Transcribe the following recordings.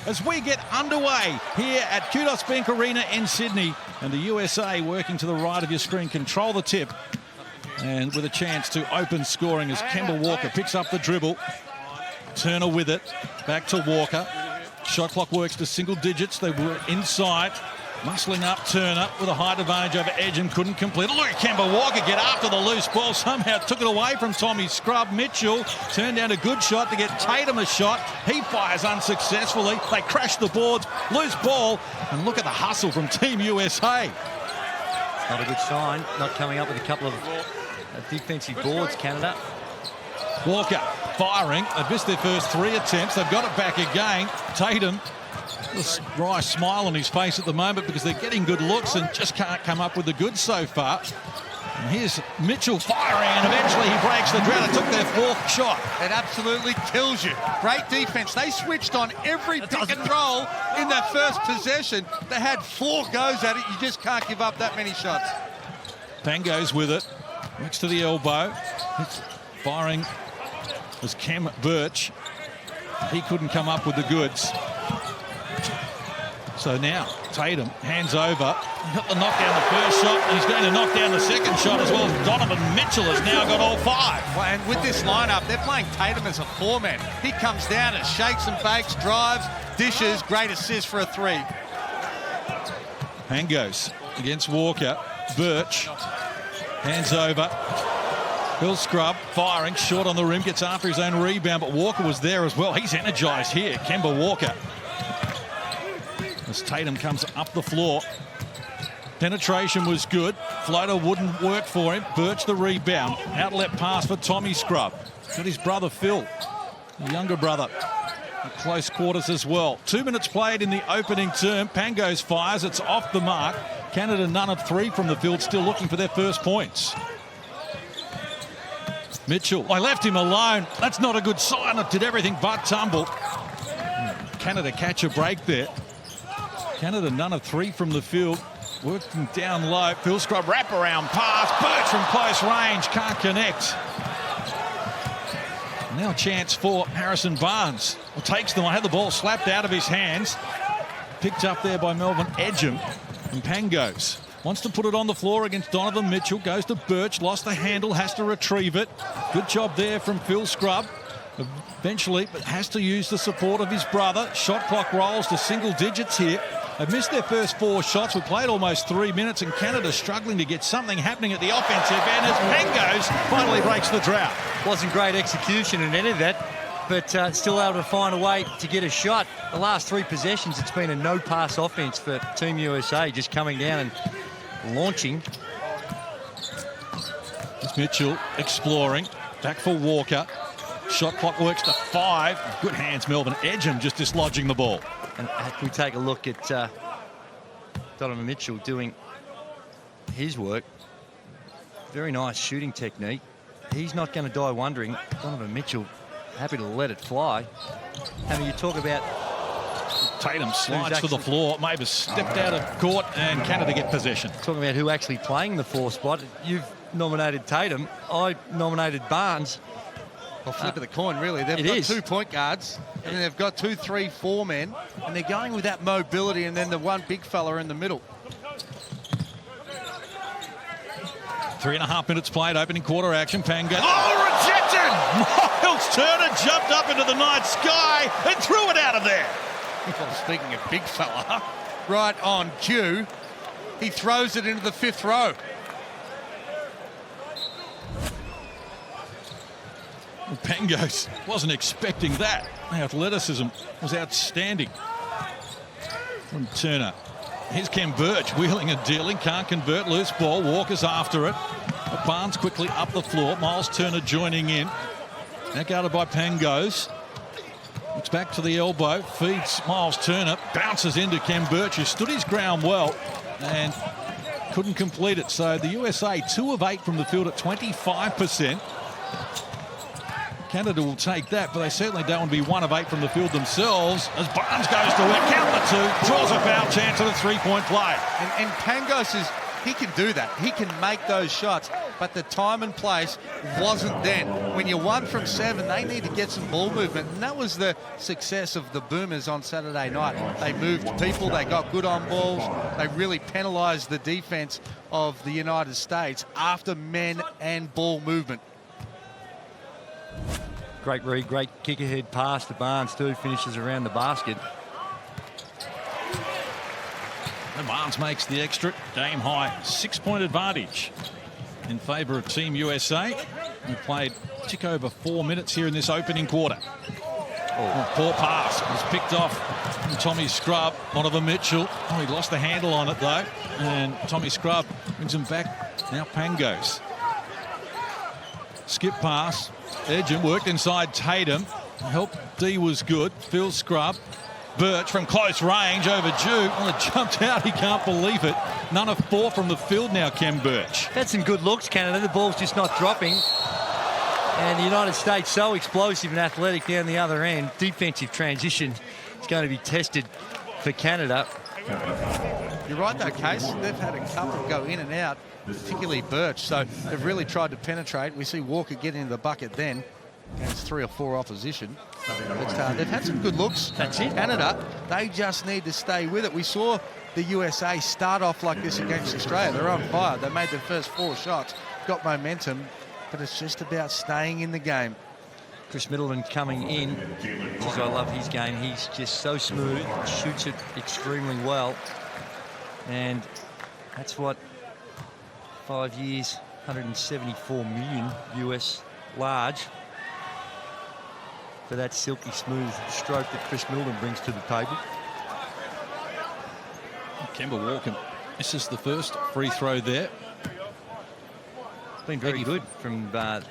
as we get underway here at Qudos Bank Arena in Sydney. And the USA working to the right of your screen, control the tip. And with a chance to open scoring as Kemba Walker picks up the dribble. Turner with it, back to Walker. Shot clock works to single digits. They were inside. Muscling up Turner with a height advantage over Edge and couldn't complete. Look at Kemba Walker get after the loose ball. Somehow took it away from Tommy Scrub. Mitchell turned down a good shot to get Tatum a shot. He fires unsuccessfully. They crash the boards. Loose ball. And look at the hustle from Team USA. Not a good sign. Not coming up with a couple of defensive boards, Canada. Walker firing. They've missed their first 3 attempts. They've got it back again. Tatum. This wry smile on his face at the moment because they're getting good looks and just can't come up with the goods so far. And here's Mitchell firing, and eventually he breaks the drought. It took their 4th shot. It absolutely kills you. Great defense. They switched on every pick and roll in that first possession. They had 4 goes at it. You just can't give up that many shots. Pango's with it. Next to the elbow. It's firing was Cam Birch. He couldn't come up with the goods. So now Tatum hands over. He got the knockdown the first shot, and he's going to knock down the second shot as well. As Donovan Mitchell has now got all 5. Well, and with this lineup, they're playing Tatum as a 4-man. He comes down and shakes and bakes, drives, dishes, great assist for a 3. Pangos against Walker. Birch hands over. Bill Scrub firing, short on the rim, gets after his own rebound, but Walker was there as well. He's energised here, Kemba Walker. As Tatum comes up the floor. Penetration was good. Floater wouldn't work for him. Birch the rebound. Outlet pass for Tommy Scrub. Got his brother Phil, the younger brother, at close quarters as well. 2 minutes played in the opening term. Pangos fires. It's off the mark. Canada none of 3 from the field, still looking for their first points. Mitchell, I left him alone. That's not a good sign. It did everything but tumble. Canada catch a break there. Canada none of 3 from the field. Working down low. Phil Scrub wraparound pass. Birch from close range. Can't connect. Now a chance for Harrison Barnes. Well, takes them. I had the ball slapped out of his hands. Picked up there by Melvin Edgem. And Pangos wants to put it on the floor against Donovan Mitchell. Goes to Birch. Lost the handle. Has to retrieve it. Good job there from Phil Scrub. Eventually, but has to use the support of his brother. Shot clock rolls to single digits here. They've missed their first 4 shots. We played almost 3 minutes, and Canada struggling to get something happening at the offensive end as Pangos finally breaks the drought. Wasn't great execution in any of that, but still able to find a way to get a shot. The last 3 possessions, it's been a no-pass offense for Team USA, just coming down and launching. It's Mitchell exploring. Back for Walker. Shot clock works to 5. Good hands, Melvin Edgem just dislodging the ball. And we take a look at Donovan Mitchell doing his work. Very nice shooting technique. He's not going to die wondering. Donovan Mitchell happy to let it fly. I mean, you talk about Tatum slides to the floor. Mavis stepped out of court, and Canada get possession. Talking about who actually playing the 4 spot. You've nominated Tatum. I nominated Barnes. Well, flip of the coin, really. They've got 2 point guards, and then they've got 2, 3, 4 men, and they're going with that mobility, and then the one big fella in the middle. 3.5 minutes played, opening quarter action. Pango. Oh, rejected! Miles Turner jumped up into the night sky and threw it out of there. Well, speaking of big fella, right on cue, he throws it into the 5th row. Pangos wasn't expecting that. The athleticism was outstanding from Turner. Here's Kem Birch wheeling and dealing, can't convert, loose ball. Walker's after it. But Barnes quickly up the floor. Miles Turner joining in. Now guarded by Pangos. Looks back to the elbow, feeds Miles Turner, bounces into Kem Birch, who stood his ground well and couldn't complete it. So the USA 2 of 8 from the field at 25%. Canada will take that, but they certainly don't want to be 1 of 8 from the field themselves as Barnes goes to work, count the 2, draws a foul chance at a 3-point play. And Pangos He can do that. He can make those shots, but the time and place wasn't then. When you're 1 from 7, they need to get some ball movement, and that was the success of the Boomers on Saturday night. They moved people, they got good on balls, they really penalised the defence of the United States after men and ball movement. Great read, great kick ahead pass to Barnes too, finishes around the basket. And Barnes makes the extra game high 6-point advantage in favour of Team USA. We played tick over 4 minutes here in this opening quarter. Oh, poor pass. It was picked off from Tommy Scrubb. Donovan Mitchell. Oh, he lost the handle on it though. And Tommy Scrubb brings him back. Now Pangos. Skip pass. Edgen worked inside Tatum. Help D was good. Phil Scrubb. Birch from close range over Jude. Well, it jumped out. He can't believe it. None of 4 from the field now, Kem Birch. Had some good looks, Canada. The ball's just not dropping. And the United States so explosive and athletic down the other end. Defensive transition is going to be tested for Canada. You're right, though, Case. They've had a couple go in and out, particularly Birch. So they've really tried to penetrate. We see Walker get into the bucket then against 3 or 4 opposition. But they've had some good looks. That's it. Canada, they just need to stay with it. We saw the USA start off like this against Australia. They're on fire. They made their first 4 shots, got momentum, but it's just about staying in the game. Chris Middleton coming in. Geez, I love his game. He's just so smooth, shoots it extremely well. And that's what 5 years, 174 million US large for that silky smooth stroke that Chris Middleton brings to the table. Kemba Walker misses the first free throw there. Been very good from the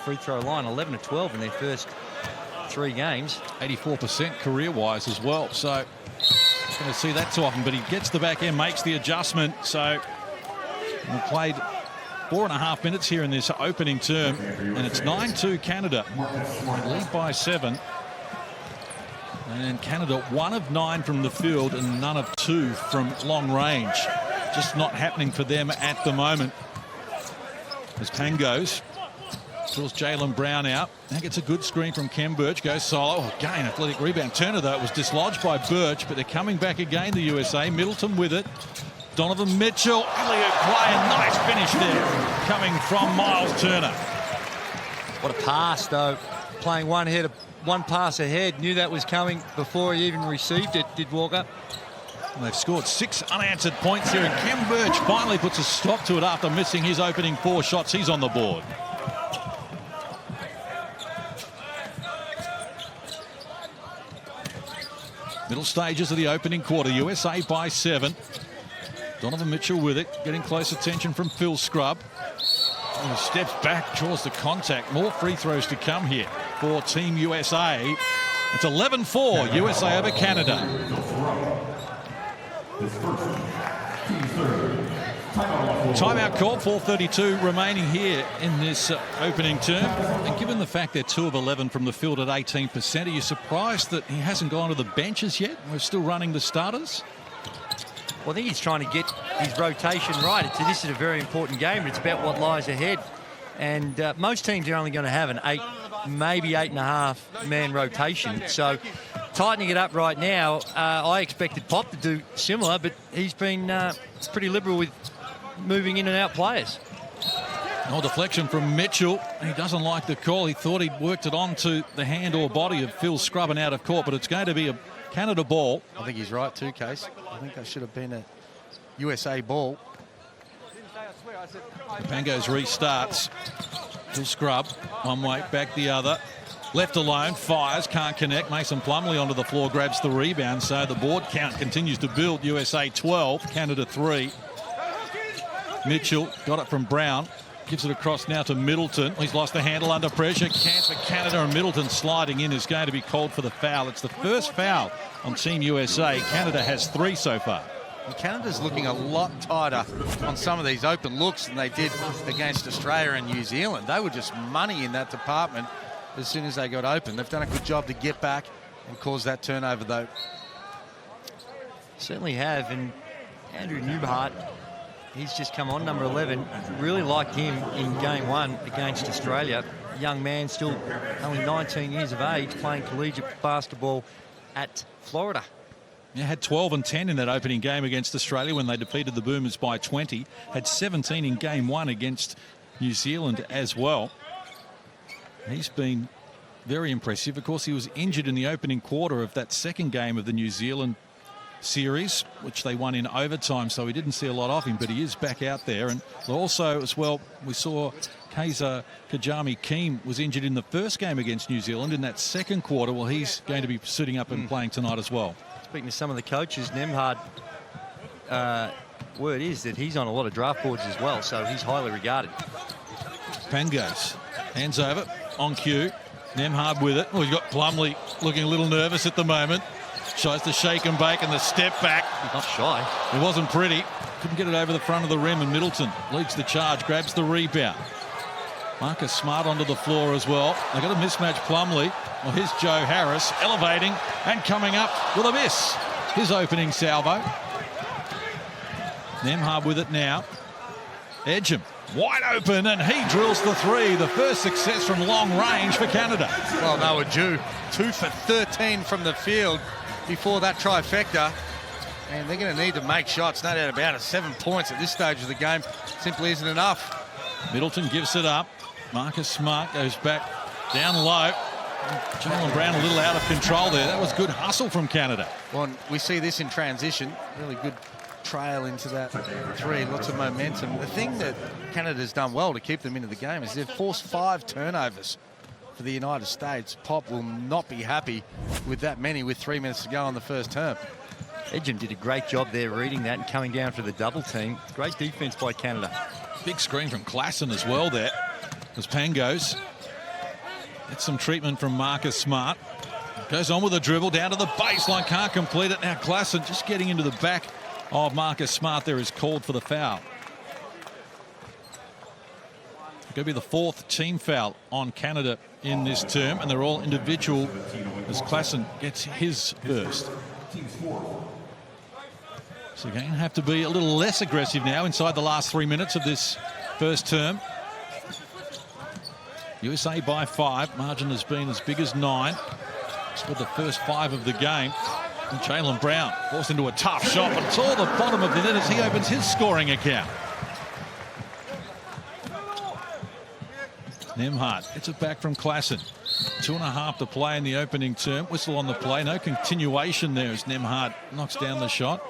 free throw line, 11 of 12 in their first 3 games. 84% career-wise as well. So not going to see that too often, but he gets the back end, makes the adjustment. So we played 4.5 minutes here in this opening term, and it's 9-2 Canada. Lead by 7. And Canada 1 of 9 from the field and none of 2 from long range. Just not happening for them at the moment. As Pangos drills Jaylen Brown out. Now gets a good screen from Kem Birch. Goes solo. Oh, again, athletic rebound. Turner, though, it was dislodged by Birch, but they're coming back again, the USA. Middleton with it. Donovan Mitchell. Alley-oop play. A nice finish there coming from Miles Turner. What a pass, though. Playing one pass ahead. Knew that was coming before he even received it, did Walker. And they've scored 6 unanswered points here, and Kem Birch finally puts a stop to it after missing his opening 4 shots. He's on the board. Middle stages of the opening quarter. USA by 7. Donovan Mitchell with it, getting close attention from Phil Scrubb. And he steps back, draws the contact. More free throws to come here for Team USA. It's 11-4, USA over Canada. Timeout call, 4:32 remaining here in this opening term. And given the fact they're 2 of 11 from the field at 18%, are you surprised that he hasn't gone to the benches yet? We're still running the starters. Well, I think he's trying to get his rotation right. This is a very important game, but it's about what lies ahead. And most teams are only going to have an 8, maybe 8.5 man rotation. So tightening it up right now, I expected Pop to do similar, but he's been pretty liberal with moving in and out players. Oh, deflection from Mitchell. He doesn't like the call. He thought he'd worked it onto the hand or body of Phil Scrubb and out of court, but it's going to be a Canada ball. I think he's right too, Case. I think that should have been a USA ball. Pangos restarts. Phil Scrubb, one way, back the other. Left alone, fires, can't connect. Mason Plumlee onto the floor, grabs the rebound. So the board count continues to build. USA 12, Canada 3. Mitchell got it from Brown. Gives it across now to Middleton. He's lost the handle under pressure. Chance for Canada, and Middleton sliding in is going to be called for the foul. It's the first foul on Team USA. Canada has 3 so far. And Canada's looking a lot tighter on some of these open looks than they did against Australia and New Zealand. They were just money in that department as soon as they got open. They've done a good job to get back and cause that turnover, though. Certainly have. And Andrew Newhart He's just come on, number 11. Really liked him in game 1 against Australia. Young man, still only 19 years of age, playing collegiate basketball at Florida. Yeah, had 12 and 10 in that opening game against Australia when they defeated the Boomers by 20. Had 17 in game 1 against New Zealand as well. He's been very impressive. Of course, he was injured in the opening quarter of that second game of the New Zealand series, which they won in overtime, so we didn't see a lot of him, but he is back out there. And also as well, we saw Kaiser Kajami-Keem was injured in the first game against New Zealand in that second quarter. Well, he's going to be suiting up and playing tonight as well. Speaking to some of the coaches, Nemhard, word is that he's on a lot of draft boards as well, so he's highly regarded. Pangos, hands over, on cue. Nemhard with it. Oh, he's got Plumlee looking a little nervous at the moment. Tries to shake and bake and the step back. He's not shy. It wasn't pretty. Couldn't get it over the front of the rim, and Middleton leads the charge, grabs the rebound. Marcus Smart onto the floor as well. They've got a mismatch, Plumlee. Well, here's Joe Harris elevating and coming up with a miss. His opening salvo. Nemhard with it now. Edgeham wide open, and he drills the three. The first success from long range for Canada. Well, they were due. 2 for 13 from the field before that trifecta. And they're going to need to make shots, no doubt about it. 7 points at this stage of the game simply isn't enough. Middleton gives it up. Marcus Smart goes back down low. Jaylen Brown a little out of control there. That was good hustle from Canada. Well, we see this in transition. Really good trail into that three, lots of momentum. The thing that Canada's done well to keep them into the game is they've forced 5 turnovers for the United States. Pop will not be happy with that many with 3 minutes to go on the first term. Edgeham did a great job there reading that and coming down for the double team. Great defense by Canada. Big screen from Klassen as well there as Pangos gets some treatment from Marcus Smart. Goes on with a dribble down to the baseline, can't complete it. Now Klassen just getting into the back of Marcus Smart there is called for the foul. It's going to be the 4th team foul on Canada in this term, and they're all individual as Klassen gets his first. So they're going to have to be a little less aggressive now inside the last 3 minutes of this first term. USA by 5. Margin has been as big as 9. Scored the first 5 of the game. And Jaylen Brown forced into a tough shot, but it's all the bottom of the net as he opens his scoring account. Nemhard gets it back from Klassen. 2.5 to play in the opening term. Whistle on the play. No continuation there as Nemhard knocks down the shot.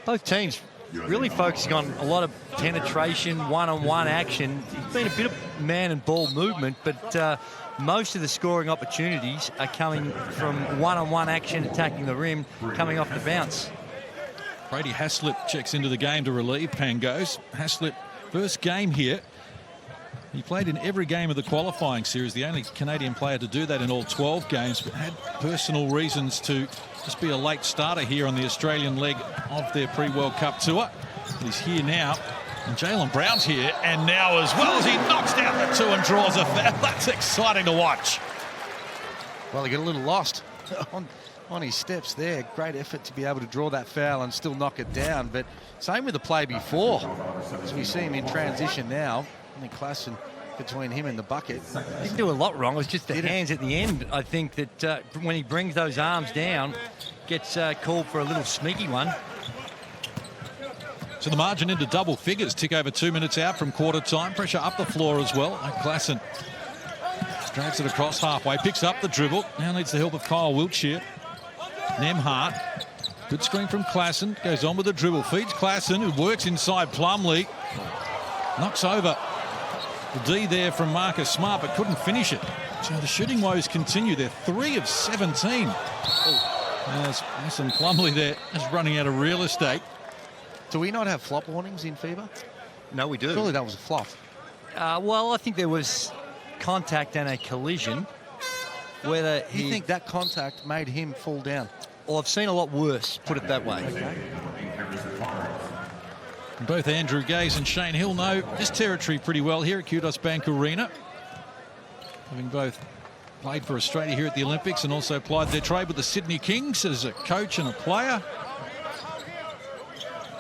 Both teams really focusing on a lot of penetration, one-on-one action. It's been a bit of man and ball movement, but most of the scoring opportunities are coming from one-on-one action, attacking the rim, coming off the bounce. Brady Haslett checks into the game to relieve Pangos. Haslett, first game here. He played in every game of the qualifying series, the only Canadian player to do that in all 12 games, but had personal reasons to just be a late starter here on the Australian leg of their pre-World Cup tour. But he's here now, and Jaylen Brown's here, and now as well as he knocks down the 2 and draws a foul. That's exciting to watch. Well, he got a little lost on his steps there. Great effort to be able to draw that foul and still knock it down, but same with the play before. As we see him in transition now, I think Klassen between him and the bucket. He didn't do a lot wrong. It was just the hands at the end. I think that when he brings those arms down, gets called for a little sneaky one. So the margin into double figures. Tick over 2 minutes out from quarter time. Pressure up the floor as well. Klassen drags it across halfway, picks up the dribble. Now needs the help of Kyle Wiltshire. Nemhard. Good screen from Klassen. Goes on with the dribble. Feeds Klassen, who works inside Plumlee. Knocks over the D there from Marcus Smart, but couldn't finish it. So the shooting woes continue. They're 3 of 17. There's Mason Plumlee there, just running out of real estate. Do we not have flop warnings in FIBA? No, we do. Surely that was a flop. Well, I think there was contact and a collision. Whether You think that contact made him fall down? Well, I've seen a lot worse, put it that way. Okay. Both Andrew Gaze and Shane Hill know this territory pretty well here at Qudos Bank Arena, having both played for Australia here at the Olympics and also plied their trade with the Sydney Kings as a coach and a player.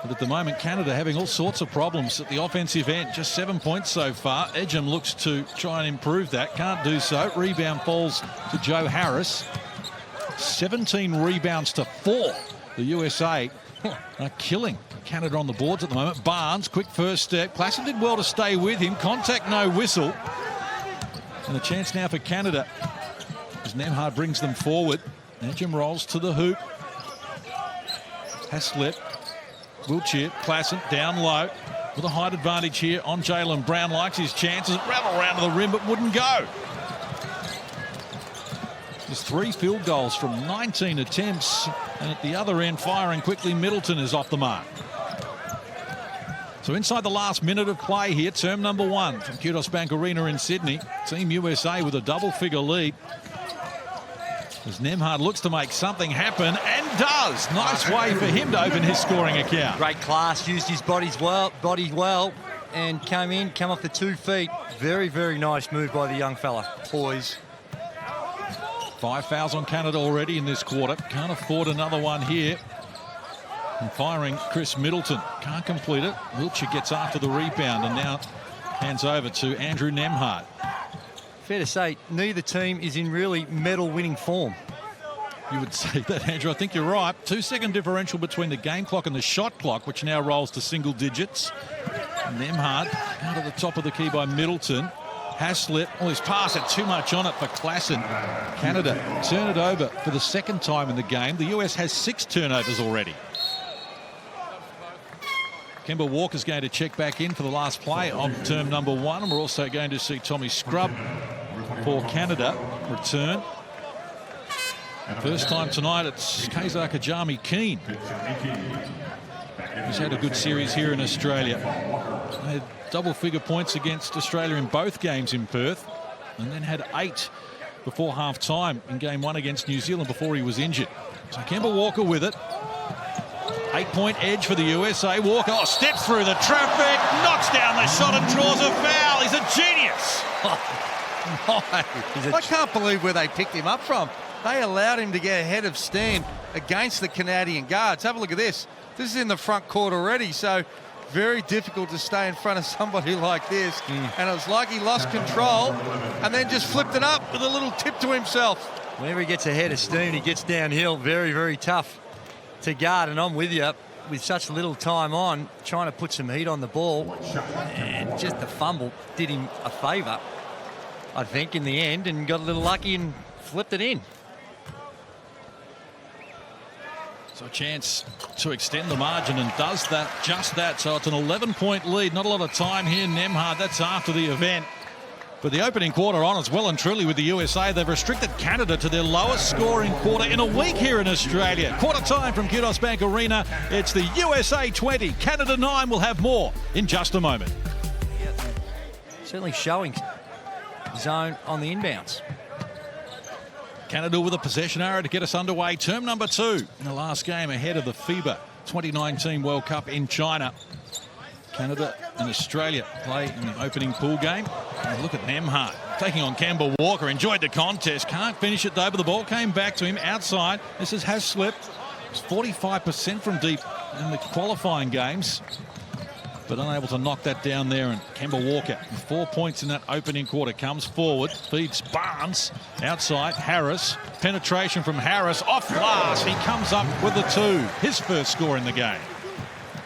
But at the moment, Canada having all sorts of problems at the offensive end. Just 7 points so far. Edgham looks to try and improve that. Can't do so. Rebound falls to Joe Harris. 17 rebounds to 4. The USA are killing Canada on the boards at the moment. Barnes, quick first step. Klassen did well to stay with him. Contact, no whistle. And a chance now for Canada as Nembhard brings them forward. Edgham rolls to the hoop. Haslett, Wiltshire, Klassen down low with a height advantage here on Jaylen Brown. Likes his chances. Rattle around to the rim but wouldn't go. There's 3 field goals from 19 attempts. And at the other end, firing quickly, Middleton is off the mark. So inside the last minute of play here, term number 1 from Qudos Bank Arena in Sydney. Team USA with a double-figure lead. As Nembhard looks to make something happen and does. Nice way for him to open his scoring account. Great class, used his body well, and come off the 2 feet. Very, very nice move by the young fella. Poise. 5 fouls on Canada already in this quarter. Can't afford another one here. And firing Chris Middleton. Can't complete it. Wiltshire gets after the rebound and now hands over to Andrew Nembhard. Fair to say, neither team is in really medal-winning form. You would say that, Andrew. I think you're right. 2-second differential between the game clock and the shot clock, which now rolls to single digits. Nembhard out of the top of the key by Middleton. Haslett, his pass had too much on it for Klassen. Canada turn it over for the 2nd time in the game. The US has 6 turnovers already. Kemba Walker's going to check back in for the last play of term number 1. And we're also going to see Tommy Scrubb for Canada return. First time tonight, it's Kazar Kajami Keane. He's had a good series here in Australia. They had double-figure points against Australia in both games in Perth, and then had 8 before half-time in game 1 against New Zealand before he was injured. So Kemba Walker with it. 8-point edge for the USA. Walker steps through the traffic, knocks down the shot and draws a foul. He's a genius. I can't believe where they picked him up from. They allowed him to get ahead of steam against the Canadian guards. Have a look at this. This is in the front court already, so very difficult to stay in front of somebody like this. And it was like he lost control and then just flipped it up with a little tip to himself. Whenever he gets ahead of steam, he gets downhill. Very, very tough to guard, and I'm with you. With such little time on, trying to put some heat on the ball, and just the fumble did him a favour, I think, in the end, and got a little lucky and flipped it in. So a chance to extend the margin, and does that, just that. So it's an 11-point lead. Not a lot of time here. Nembhard, that's after the event. But the opening quarter on is well and truly with the USA. They've restricted Canada to their lowest scoring quarter in a week here in Australia. Quarter time from Qudos Bank Arena. It's the USA 20, Canada 9. We'll have more in just a moment. Certainly showing zone on the inbounds. Canada with a possession arrow to get us underway. Term number 2 in the last game ahead of the FIBA 2019 World Cup in China. Canada and Australia play in the opening pool game. And look at Nembhard taking on Kemba Walker. Enjoyed the contest. Can't finish it though, but the ball came back to him outside. This is Haslett. It's 45% from deep in the qualifying games, but unable to knock that down there. And Kemba Walker, 4 points in that opening quarter, comes forward, feeds Barnes outside. Harris, penetration from Harris off glass. He comes up with the 2, his first score in the game.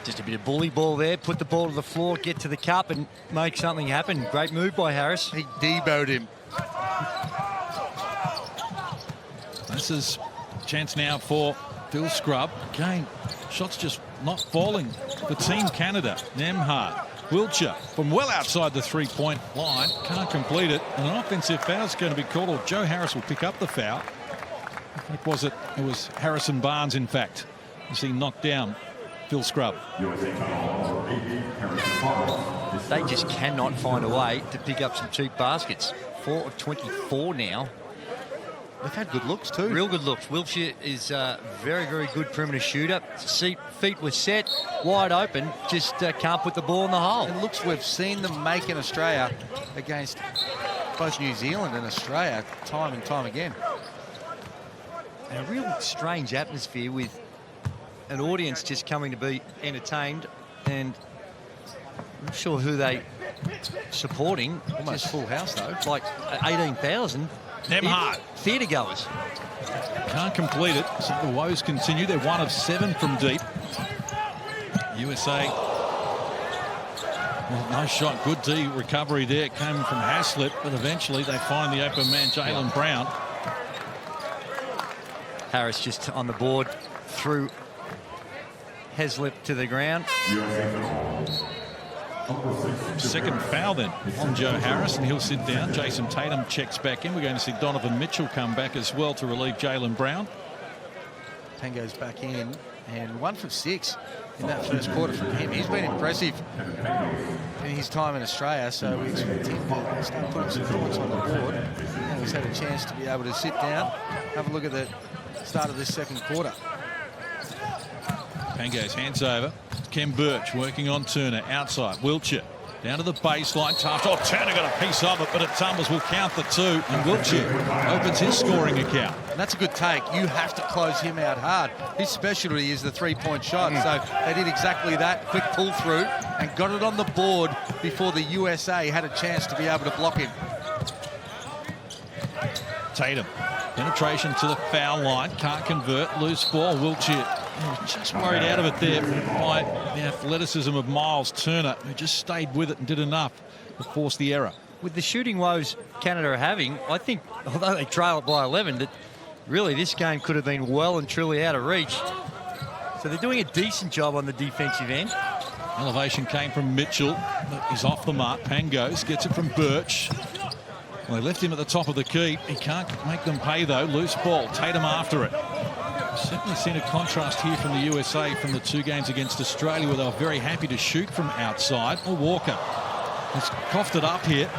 Just a bit of bully ball there. Put the ball to the floor, get to the cup, and make something happen. Great move by Harris. He deboed him. This is a chance now for Phil Scrubb. Again, shots just not falling for Team Canada. Nembhard, Wiltshire from well outside the 3-point line. Can't complete it. And an offensive foul is going to be called, or Joe Harris will pick up the foul. It was Harrison Barnes, in fact, as he knocked down Phil Scrubb. They just cannot find a way to pick up some cheap baskets. 4 of 24 now. They've had good looks too. Real good looks. Wiltshire is a very, very good perimeter shooter. Feet were set, wide open, just can't put the ball in the hole. And looks we've seen them make in Australia against both New Zealand and Australia time and time again. And a real strange atmosphere with an audience just coming to be entertained, and I'm not sure who they supporting. Almost full house, though. Like 18,000 Nemhard theatre goers. can't complete it. So the woes continue. They're 1 of 7 from deep. USA. Well, nice shot. Good D recovery there. Came from Haslett, but eventually they find the open man, Jaylen Brown. Harris just on the board, through Haslett to the ground. Second foul then on Joe Harris, and he'll sit down. Jason Tatum checks back in. We're going to see Donovan Mitchell come back as well to relieve Jaylen Brown. Tango's back in, and 1 for 6 in that first quarter from him. He's been impressive in his time in Australia, so we expect him to start putting some points on the board. And he's had a chance to be able to sit down, have a look at the start of this second quarter. Pango's hands over. Ken Birch working on Turner outside. Wiltshire down to the baseline. Tough. Oh, Turner got a piece of it, but it tumbles. Will count the 2, and Wiltshire opens his scoring account. And that's a good take. You have to close him out hard. His specialty is the three-point shot. So they did exactly that. Quick pull through and got it on the board before the USA had a chance to be able to block him. Tatum. Penetration to the foul line. Can't convert. Loose ball. Wiltshire just worried out of it there by the athleticism of Miles Turner, who just stayed with it and did enough to force the error. With the shooting woes Canada are having, I think, although they trail it by 11, that really this game could have been well and truly out of reach. So they're doing a decent job on the defensive end. Elevation came from Mitchell, but he's off the mark. Pangos gets it from Birch. Well, they left him at the top of the key. He can't make them pay, though. Loose ball. Tatum after it. Certainly seen a contrast here from the USA from the 2 games against Australia, where they were very happy to shoot from outside. Or Walker has coughed it up here.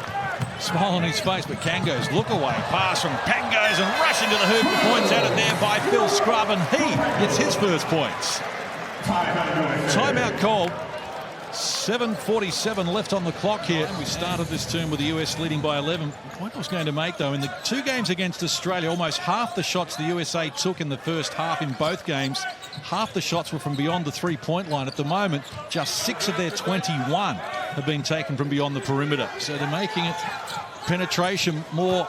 Smile on his face, but Kango's look away. Pass from Pangos and rushing to the hoop. Points out it there by Phil Scrubb, and he gets his first points. Timeout called. 7:47 left on the clock here. We started this term with the US leading by 11. The point I was going to make, though, in the 2 games against Australia, almost half the shots the USA took in the first half in both games, half the shots were from beyond the 3-point line. At the moment, just 6 of their 21 have been taken from beyond the perimeter. So they're making it penetration more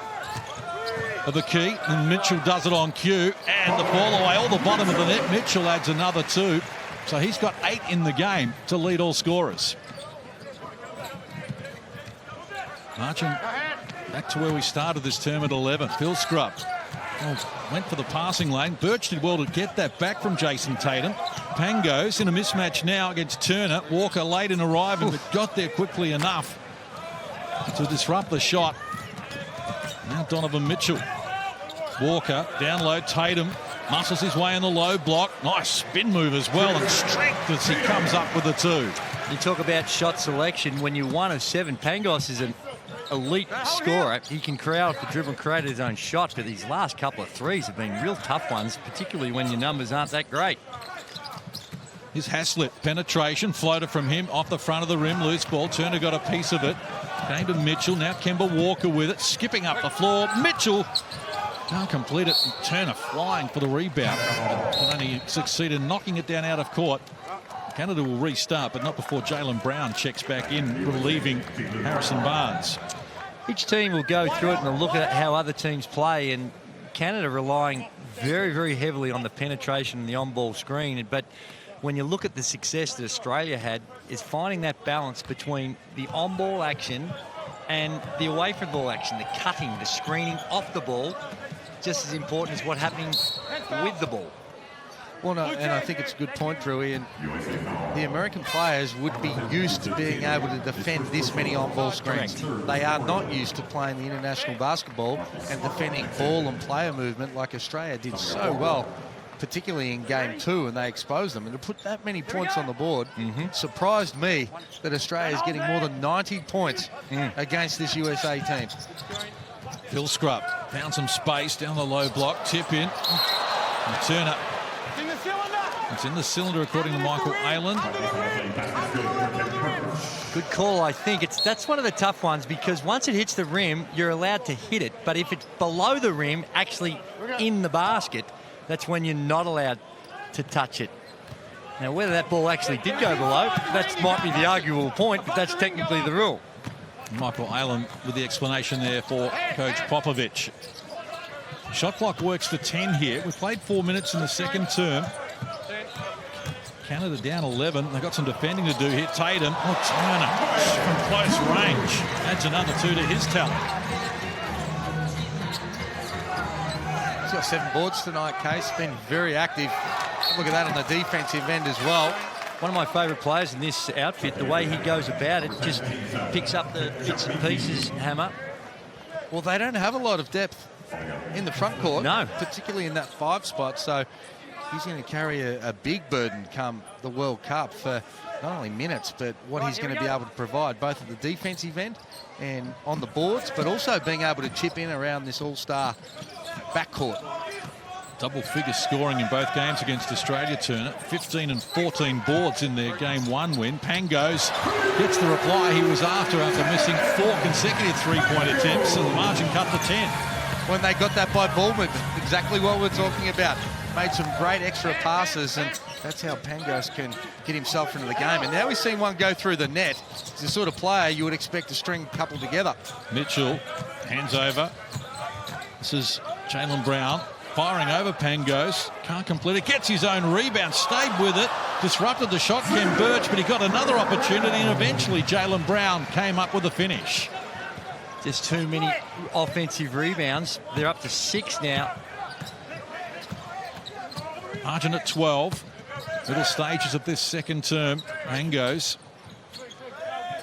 of the key, and Mitchell does it on cue, and the ball away, all the bottom of the net. Mitchell adds another 2. So he's got 8 in the game to lead all scorers. Marching back to where we started this term at 11. Phil Scrubb went for the passing lane. Birch did well to get that back from Jason Tatum. Pangos in a mismatch now against Turner. Walker late in arriving, but got there quickly enough to disrupt the shot. Now Donovan Mitchell. Walker down low. Tatum muscles his way in the low block. Nice spin move as well, and strength as he comes up with the 2. You talk about shot selection. When you're 1 of 7, Pangos is an elite scorer. He can crowd the dribble and create his own shot, but these last couple of threes have been real tough ones, particularly when your numbers aren't that great. Here's Haslett. Penetration. Floater from him off the front of the rim. Loose ball. Turner got a piece of it. Came to Mitchell. Now Kemba Walker with it. Skipping up the floor. Mitchell can't complete it. Turner flying for the rebound. Can only succeed in knocking it down out of court. Canada will restart, but not before Jaylen Brown checks back in, relieving Harrison Barnes. Each team will go through it and they'll look at how other teams play, and Canada relying very, very heavily on the penetration and the on-ball screen. But when you look at the success that Australia had, is finding that balance between the on-ball action and the away-from-ball action, the cutting, the screening off the ball, just as important as what's happening with the ball. Well, no, and I think it's a good point, Drewy, and the American players would be used to being able to defend this many on-ball screens. Correct. They are not used to playing the international basketball and defending ball and player movement like Australia did so well, particularly in Game 2, and they exposed them. And to put that many points on the board surprised me that Australia is getting more than 90 points against this USA team. Phil Scrubb found some space down the low block. Tip in. And Turner. It's in the cylinder, according to Michael Ayland. Good call, I think. That's one of the tough ones, because once it hits the rim, you're allowed to hit it. But if it's below the rim, actually in the basket, that's when you're not allowed to touch it. Now, whether that ball actually did go below, that might be the arguable point, but that's technically the rule. Michael Aylan with the explanation there for Coach Popovich. Shot clock works to 10 here. We've played 4 minutes in the second term. Canada down 11. They've got some defending to do here. Tatum, Turner from close range. Adds another 2 to his talent. He's got 7 boards tonight, Case. Been very active. Look at that on the defensive end as well. One of my favourite players in this outfit, the way he goes about it, just picks up the bits and pieces, Hammer. Well, they don't have a lot of depth in the front court. No. Particularly in that 5 spot. So he's going to carry a big burden come the World Cup for not only minutes, but what he's going to be able to provide, both at the defensive end and on the boards, but also being able to chip in around this all-star backcourt. Double-figure scoring in both games against Australia, Turner. 15 and 14 boards in their Game 1 win. Pangos gets the reply he was after missing 4 consecutive three-point attempts, and the margin cut to 10. When they got that by ball movement, exactly what we're talking about. Made some great extra passes, and that's how Pangos can get himself into the game. And now we've seen one go through the net. He's the sort of player you would expect to string a couple together. Mitchell hands over. This is Jaylen Brown firing over Pangos. Can't complete it. Gets his own rebound. Stayed with it. Disrupted the shot, Ken Birch, but he got another opportunity, and eventually Jaylen Brown came up with a finish. Just too many offensive rebounds. They're up to 6 now. Margin at 12. Middle stages of this second term. Pangos.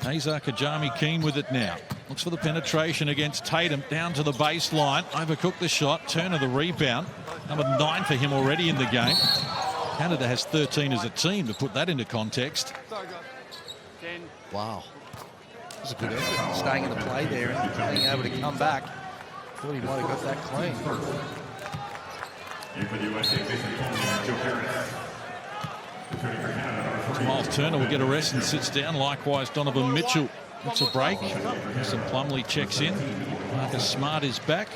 Hazar Kajami keen with it now. Looks for the penetration against Tatum. Down to the baseline. Overcooked the shot. Turner the rebound. Number 9 for him already in the game. Canada has 13 as a team, to put that into context. Wow. That was a good effort, staying in the play there and being able to come back. Thought he might have got that clean. Miles Turner will get a rest and sits down. Likewise, Donovan Mitchell gets a break. Mason Plumlee checks in. Marcus Smart is back.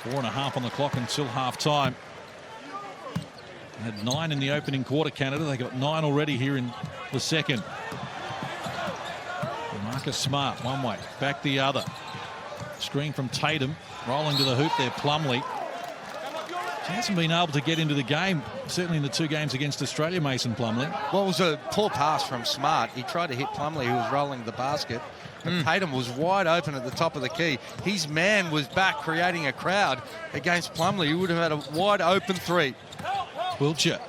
4.5 on the clock until half-time. They had 9 in the opening quarter, Canada. They got 9 already here in the second. Marcus Smart, one way, back the other. Screen from Tatum. Rolling to the hoop there, Plumlee. He hasn't been able to get into the game, certainly in the 2 games against Australia, Mason Plumlee. Well, it was a poor pass from Smart. He tried to hit Plumlee, who was rolling the basket. But Tatum was wide open at the top of the key. His man was back creating a crowd against Plumlee. He would have had a wide open 3. Wiltshire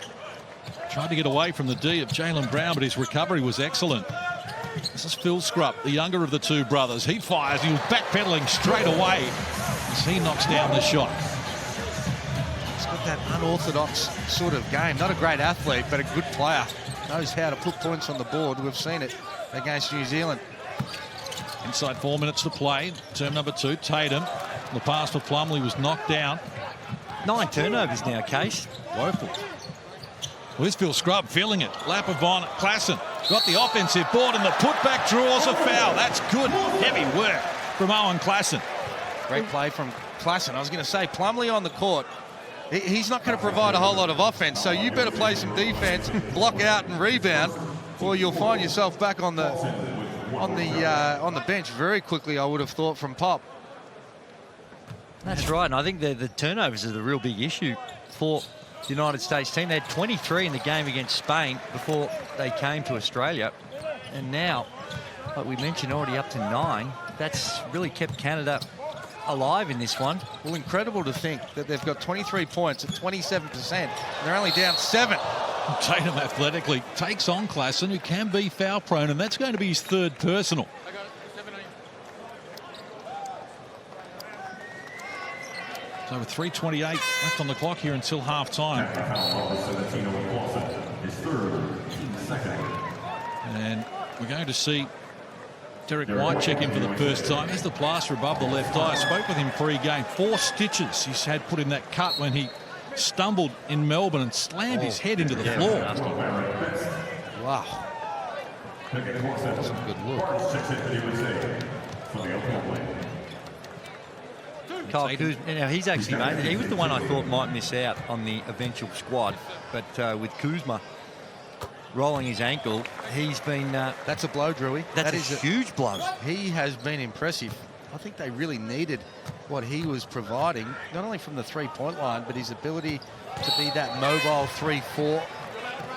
tried to get away from the D of Jaylen Brown, but his recovery was excellent. This is Phil Scrupp, the younger of the 2 brothers. He fires. He was backpedaling straight away as he knocks down the shot. He's got that unorthodox sort of game. Not a great athlete, but a good player. Knows how to put points on the board. We've seen it against New Zealand. Inside 4 minutes to play. Term number 2, Tatum. The pass for Plumlee was knocked down. 9 turnovers now, Case. Woeful. Well, here's Phil Scrubb feeling it. Lap of on Klassen. Got the offensive board, and the putback draws a foul. That's good, heavy work from Owen Klassen. Great play from Klassen. I was going to say, Plumlee on the court. He's not going to provide a whole lot of offense, so you better play some defense, block out and rebound, or you'll find yourself back on the bench very quickly, I would have thought, from Pop. That's right, and I think the turnovers are the real big issue for the United States team. They had 23 in the game against Spain before they came to Australia, and now, like we mentioned, already up to 9. That's really kept Canada alive in this one. Well, incredible to think that they've got 23 points at 27%, and they're only down 7. Tatum athletically takes on Klassen, who can be foul prone, and that's going to be his 3rd personal. So with 3:28 left on the clock here until half-time. And we're going to see Derek White check in for the first time. There's the plaster above the left eye. I spoke with him pre-game. 4 stitches he's had put in that cut when he stumbled in Melbourne and slammed his head into the floor. Wow. That's a good look. Kyle Kuzma. Now, he's actually made it. He was the one I thought might miss out on the eventual squad. But with Kuzma rolling his ankle, he's been... That's a blow, Drewy. That is a huge blow. He has been impressive. I think they really needed what he was providing, not only from the three-point line, but his ability to be that mobile 3-4.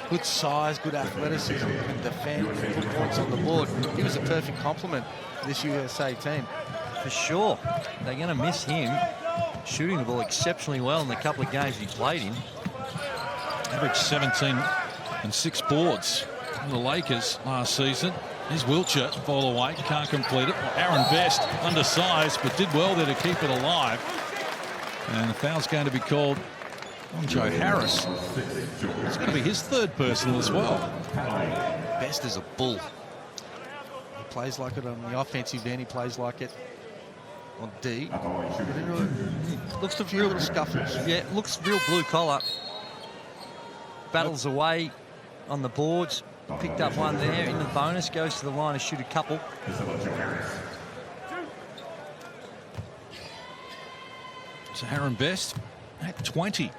Good size, good athleticism, and defend, put points on the board. He was a perfect complement to this USA team. For sure. They're going to miss him shooting the ball exceptionally well in the couple of games he played in. Averaged 17 and 6 boards in the Lakers last season. Here's Wiltshire, fall away, can't complete it. Aaron Best, undersized, but did well there to keep it alive. And the foul's going to be called on Joe Harris. It's going to be his third personal as well. Best is a bull. He plays like it on the offensive end. He plays like it on D. Looks a few little scuffles. Yeah, looks real blue collar. Battles away on the boards. Picked up one there in the bonus. Goes to the line to shoot a couple. So Aaron Best at 20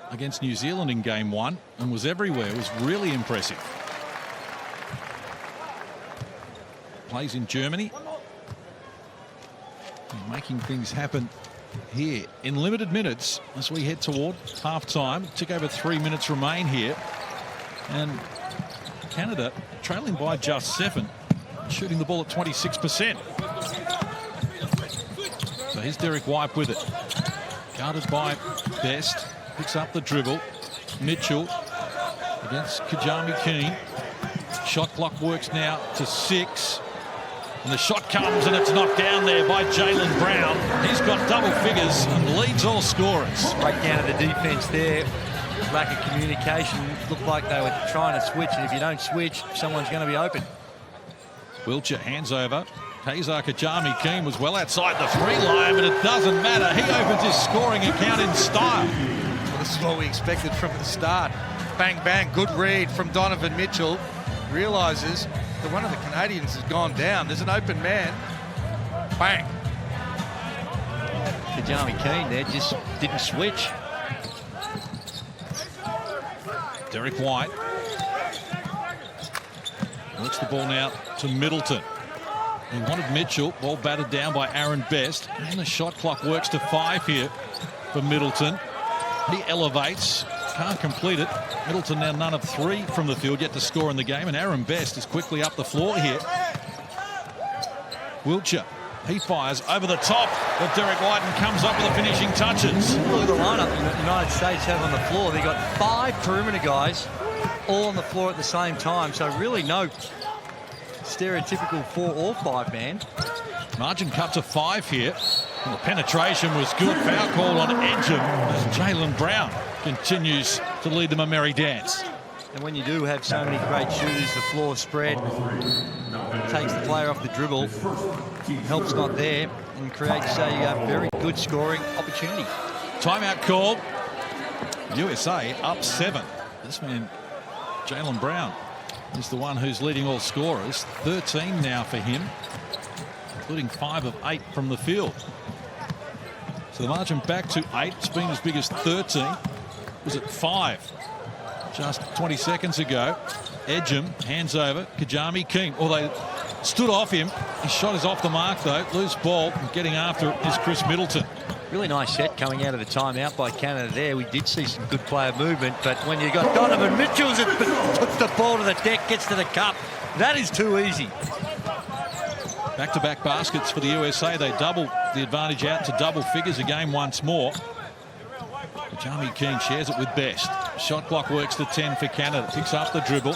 against New Zealand in game 1 and was everywhere. It was really impressive. Plays in Germany. And making things happen here in limited minutes as we head toward half-time. Tick over 3 minutes remain here. And Canada trailing by just 7, shooting the ball at 26%. So here's Derek White with it. Guarded by Best. Picks up the dribble. Mitchell against Kajami Keane. Shot clock works now to 6. And the shot comes and it's knocked down there by Jaylen Brown. He's got double figures and leads all scorers. Breakdown of the defense there. Lack of communication. Looked like they were trying to switch, and if you don't switch, someone's going to be open. Wiltshire hands over. Kazar Kajami Keane was well outside the 3 line, but it doesn't matter. He opens his scoring account in style. Well, this is what we expected from the start. Bang, bang, good read from Donovan Mitchell. Realises that one of the Canadians has gone down. There's an open man. Bang. Kajami Keane there just didn't switch. Derek White works the ball now to Middleton. He wanted Mitchell. Ball batted down by Aaron Best. And the shot clock works to 5 here for Middleton. He elevates. Can't complete it. Middleton now none of 3 from the field yet to score in the game. And Aaron Best is quickly up the floor here. Wiltshire. He fires over the top of Derek White and comes up with the finishing touches. Look at the lineup the United States have on the floor. They've got 5 perimeter guys all on the floor at the same time. So really no stereotypical 4 or 5 man. Margin cut to 5 here. And the penetration was good. Foul call on Edgem as Jaylen Brown continues to lead them a merry dance. And when you do have so many great shooters, the floor spread takes the player off the dribble, helps not there, and creates a very good scoring opportunity. Timeout called. USA up 7. This man, Jaylen Brown, is the one who's leading all scorers. 13 now for him, including 5 of 8 from the field. So the margin back to 8. It's been as big as 13. It was at 5 just 20 seconds ago. Edgem hands over. Kajami Keane. Oh, they stood off him. His shot is off the mark, though. Loose ball. And getting after it is Chris Middleton. Really nice set coming out of the timeout by Canada there. We did see some good player movement, but when you got Donovan Mitchell that puts the ball to the deck, gets to the cup, that is too easy. Back-to-back baskets for the USA. They double the advantage out to double figures again once more. Kajami Keane shares it with Best. Shot clock works to 10 for Canada. Picks up the dribble.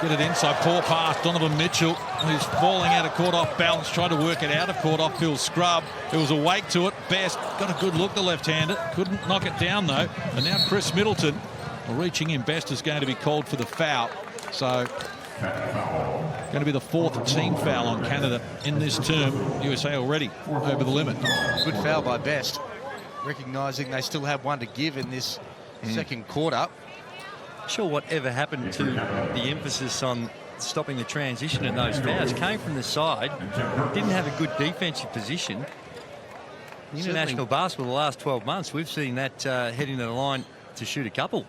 Get it inside. Poor pass. Donovan Mitchell, who's falling out of court off balance, tried to work it out of court off Phil Scrubb. There was a wake to it. Best got a good look, the left-hander. Couldn't knock it down, though. And now Chris Middleton reaching in. Best is going to be called for the foul. So going to be the 4th team foul on Canada in this term. USA already over the limit. Good foul by Best, recognising they still have one to give in this second quarter. Not sure whatever happened to the emphasis on stopping the transition in those fouls. Came from the side, didn't have a good defensive position, International basketball, the last 12 months, we've seen that heading to the line to shoot a couple.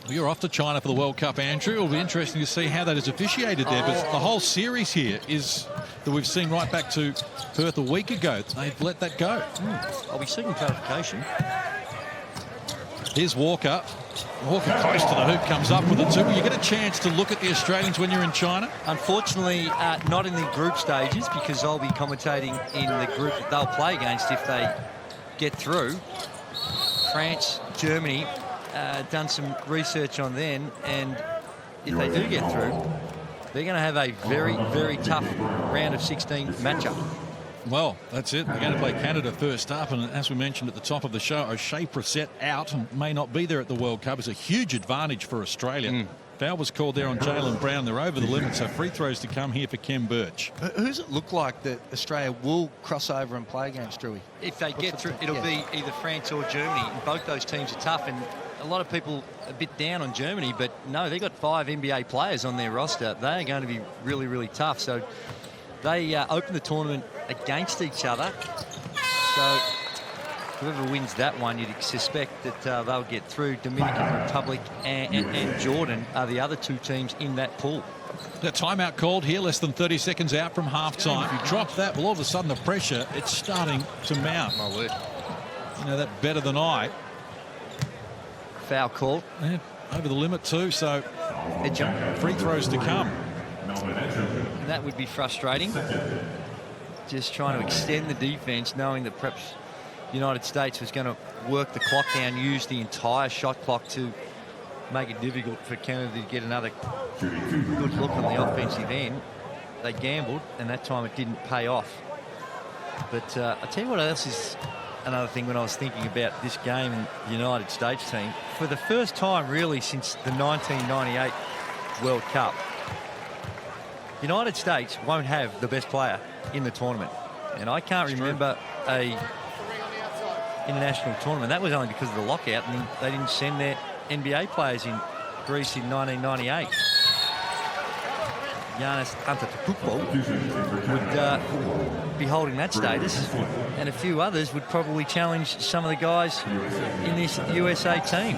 Well, you're off to China for the World Cup, Andrew. It'll be interesting to see how that is officiated there. But the whole series here is that we've seen right back to Perth a week ago. They've let that go. I'll be seeking clarification. Here's Walker. Walker close to the hoop, comes up with it too. Will you get a chance to look at the Australians when you're in China? Unfortunately, not in the group stages, because I'll be commentating in the group that they'll play against if they get through. France, Germany, done some research on them, and if they do get through, they're going to have a very, very tough round of 16 matchup. Well, that's it. They're going to play Canada first up, and as we mentioned at the top of the show, O'Shea Brissett out and may not be there at the World Cup. It's a huge advantage for Australia. Foul was called there on Jaylen Brown. They're over the limit, so free throws to come here for Kem Birch. Who does it look like that Australia will cross over and play against, Drewy? If they get through, it'll be either France or Germany, and both those teams are tough, and a lot of people a bit down on Germany, but no, they've got 5 NBA players on their roster. They are going to be really, really tough. So they open the tournament against each other. So whoever wins that one, you'd suspect that they'll get through. Dominican Republic and Jordan are the other 2 teams in that pool. The timeout called here, less than 30 seconds out from halftime. If you drop that, well, all of a sudden the pressure, it's starting to mount. My word. You know that better than I. Foul call. Yeah, over the limit too, so free throws to come. And that would be frustrating. Just trying to extend the defense, knowing that perhaps the United States was going to work the clock down, use the entire shot clock to make it difficult for Canada to get another good look on the offensive end. They gambled, and that time it didn't pay off. But I'll tell you what else is another thing when I was thinking about this game and the United States team. For the first time, really, since the 1998 World Cup, the United States won't have the best player in the tournament. And I can't remember a international tournament. That was only because of the lockout, and they didn't send their NBA players in Greece in 1998. Giannis Antetokounmpo would be holding that status, and a few others would probably challenge some of the guys in this USA team.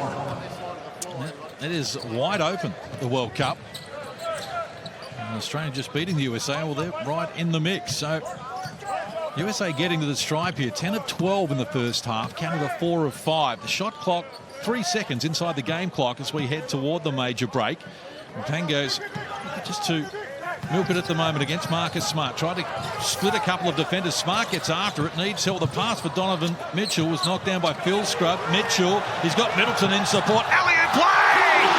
It is wide open, the World Cup. And Australia just beating the USA. Well, they're right in the mix. So USA getting to the stripe here. 10 of 12 in the first half. Canada 4 of 5. The shot clock 3 seconds inside the game clock as we head toward the major break. And Pango's just to milk it at the moment against Marcus Smart. Tried to split a couple of defenders. Smart gets after it. Needs help. The pass for Donovan Mitchell was knocked down by Phil Scrubb. Mitchell, he's got Middleton in support. Alley-oop play!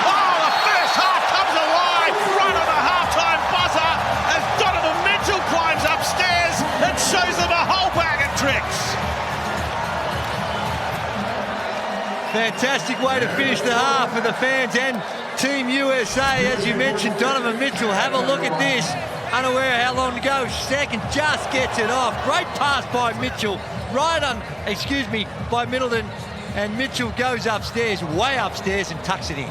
Oh, the first half comes alive right on the halftime buzzer as Donovan Mitchell climbs upstairs and shows them a whole bag of tricks. Fantastic way to finish the half for the fans and Team USA. As you mentioned, Donovan Mitchell, have a look at this. Unaware how long to go. Second, just gets it off. Great pass by Mitchell. By Middleton. And Mitchell goes upstairs, way upstairs, and tucks it in.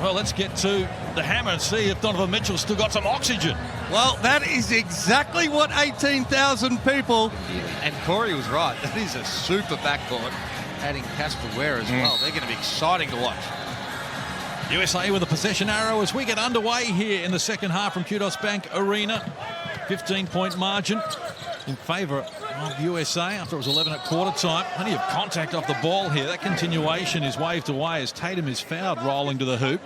Well, let's get to the hammer and see if Donovan Mitchell's still got some oxygen. Well, that is exactly what 18,000 people... And Corey was right. That is a super backcourt. Adding Casper Ware as well. They're going to be exciting to watch. USA with a possession arrow as we get underway here in the second half from Qudos Bank Arena. 15-point margin in favour of USA after it was 11 at quarter time. Plenty of contact off the ball here. That continuation is waved away as Tatum is fouled rolling to the hoop.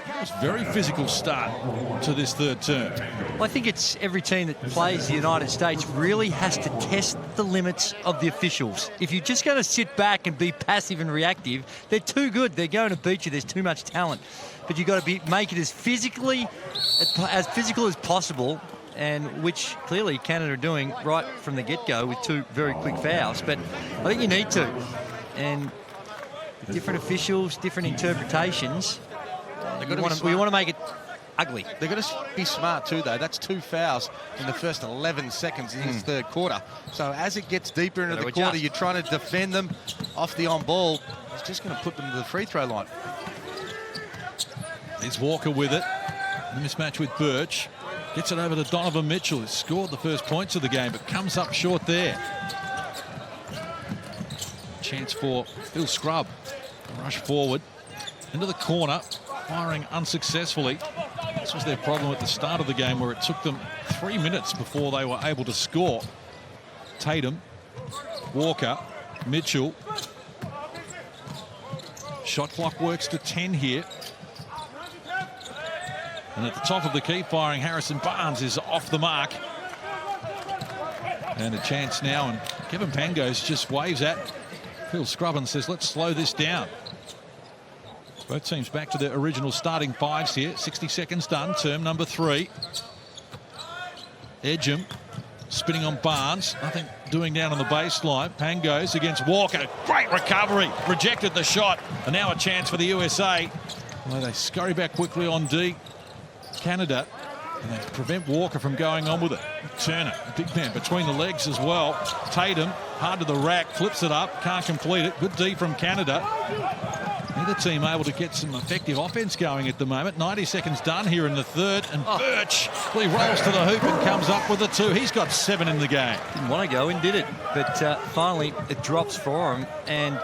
It was a very physical start to this third term. Well, I think it's every team that plays the United States really has to test the limits of the officials. If you're just going to sit back and be passive and reactive, they're too good. They're going to beat you. There's too much talent. But you've got to make it as physical as possible, and which clearly Canada are doing right from the get-go with 2 very quick fouls. But I think you need to. And different officials, different interpretations. We want to make it ugly. They've got to be smart too, though. That's 2 fouls in the first 11 seconds in this third quarter. So as it gets deeper into the quarter, you're trying to defend them off the on-ball. It's just going to put them to the free throw line. There's Walker with it. The mismatch with Birch. Gets it over to Donovan Mitchell, who scored the first points of the game, but comes up short there. Chance for Phil Scrubb. Rush forward into the corner, firing unsuccessfully. This was their problem at the start of the game, where it took them 3 minutes before they were able to score. Tatum, Walker, Mitchell. Shot clock works to 10 here. And at the top of the key, firing Harrison Barnes is off the mark. And a chance now, and Kevin Pangos just waves at Phil Scrubb and says, let's slow this down. Both teams back to their original starting fives here. 60 seconds done, term number 3. Edgem spinning on Barnes. Nothing doing down on the baseline. Pangos against Walker. Great recovery. Rejected the shot. And now a chance for the USA. Well, they scurry back quickly on D. Canada. And they prevent Walker from going on with it. Turner, big man between the legs as well. Tatum, hard to the rack, flips it up, can't complete it. Good D from Canada. Neither team able to get some effective offense going at the moment. 90 seconds done here in the third, and Birch, well, he rolls to the hoop and comes up with the 2. He's got 7 in the game. Didn't want to go in, did it? But finally, it drops for him, and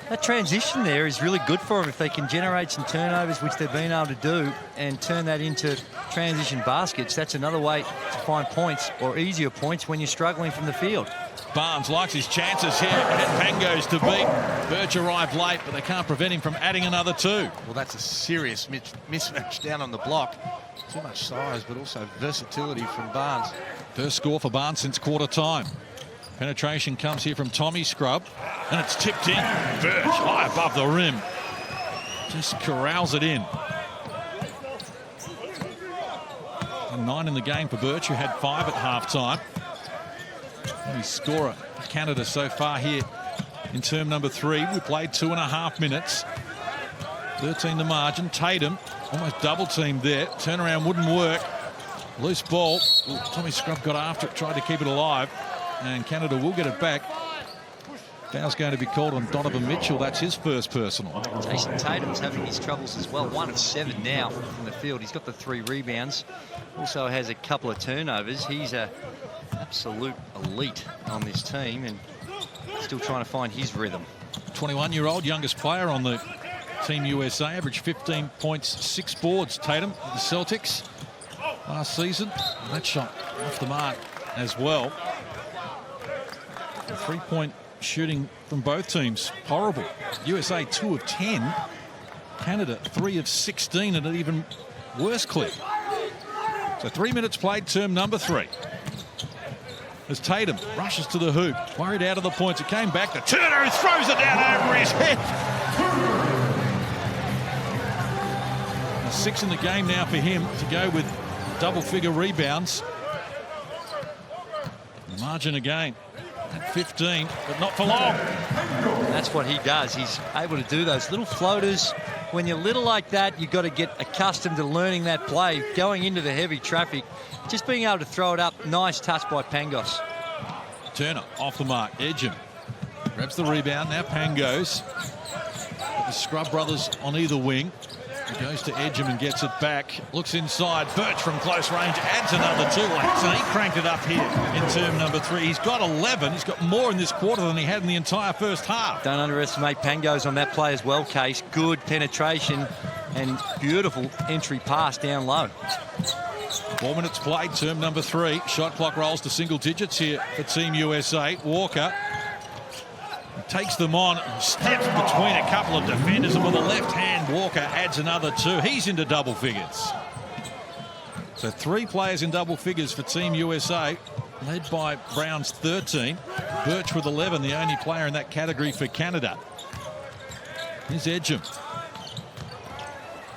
that transition there is really good for them if they can generate some turnovers, which they've been able to do, and turn that into transition baskets. That's another way to find points, or easier points, when you're struggling from the field. Barnes likes his chances here, and Pangos to beat. Birch arrived late, but they can't prevent him from adding another 2. Well, that's a serious mismatch down on the block. Too much size, but also versatility from Barnes. First score for Barnes since quarter time. Penetration comes here from Tommy Scrubb, and it's tipped in. Birch high above the rim. Just corrals it in. And 9 in the game for Birch, who had 5 at halftime. Only scorer Canada so far here in term number 3. We played 2.5 minutes. 13 the margin. Tatum almost double teamed there. Turnaround wouldn't work. Loose ball. Ooh, Tommy Scrubb got after it, tried to keep it alive, and Canada will get it back. Foul's going to be called on Donovan Mitchell. That's his first personal. Jason Tatum's having his troubles as well. 1 of 7 now from the field. He's got the 3 rebounds. Also has a couple of turnovers. He's a absolute elite on this team, and still trying to find his rhythm. 21-year-old, youngest player on the Team USA, averaged 15 points, 6 boards. Tatum with the Celtics last season. And that shot off the mark as well. 3-point shooting from both teams, horrible. USA 2 of 10. Canada 3 of 16 at an even worse clip. So 3 minutes played, term number 3. As Tatum rushes to the hoop, worried out of the points. It came back to Turner, who throws it down over his head. 6 in the game now for him to go with double-figure rebounds. The margin again at 15, but not for long. And that's what he does. He's able to do those little floaters. When you're little like that, you've got to get accustomed to learning that play, going into the heavy traffic, just being able to throw it up. Nice touch by Pangos. Turner off the mark. Edgem grabs the rebound. Now Pangos. The Scrubb brothers on either wing. He goes to Edgem and gets it back. Looks inside. Birch from close range adds another 2. So he cranked it up here in term number 3. He's got 11. He's got more in this quarter than he had in the entire first half. Don't underestimate Pangos on that play as well, Case. Good penetration and beautiful entry pass down low. 4 minutes played, term number 3. Shot clock rolls to single digits here for Team USA. Walker takes them on, steps between a couple of defenders, and with a left hand, Walker adds another 2. He's into double figures. So 3 players in double figures for Team USA, led by Brown's 13. Birch with 11, the only player in that category for Canada. Here's Edgem.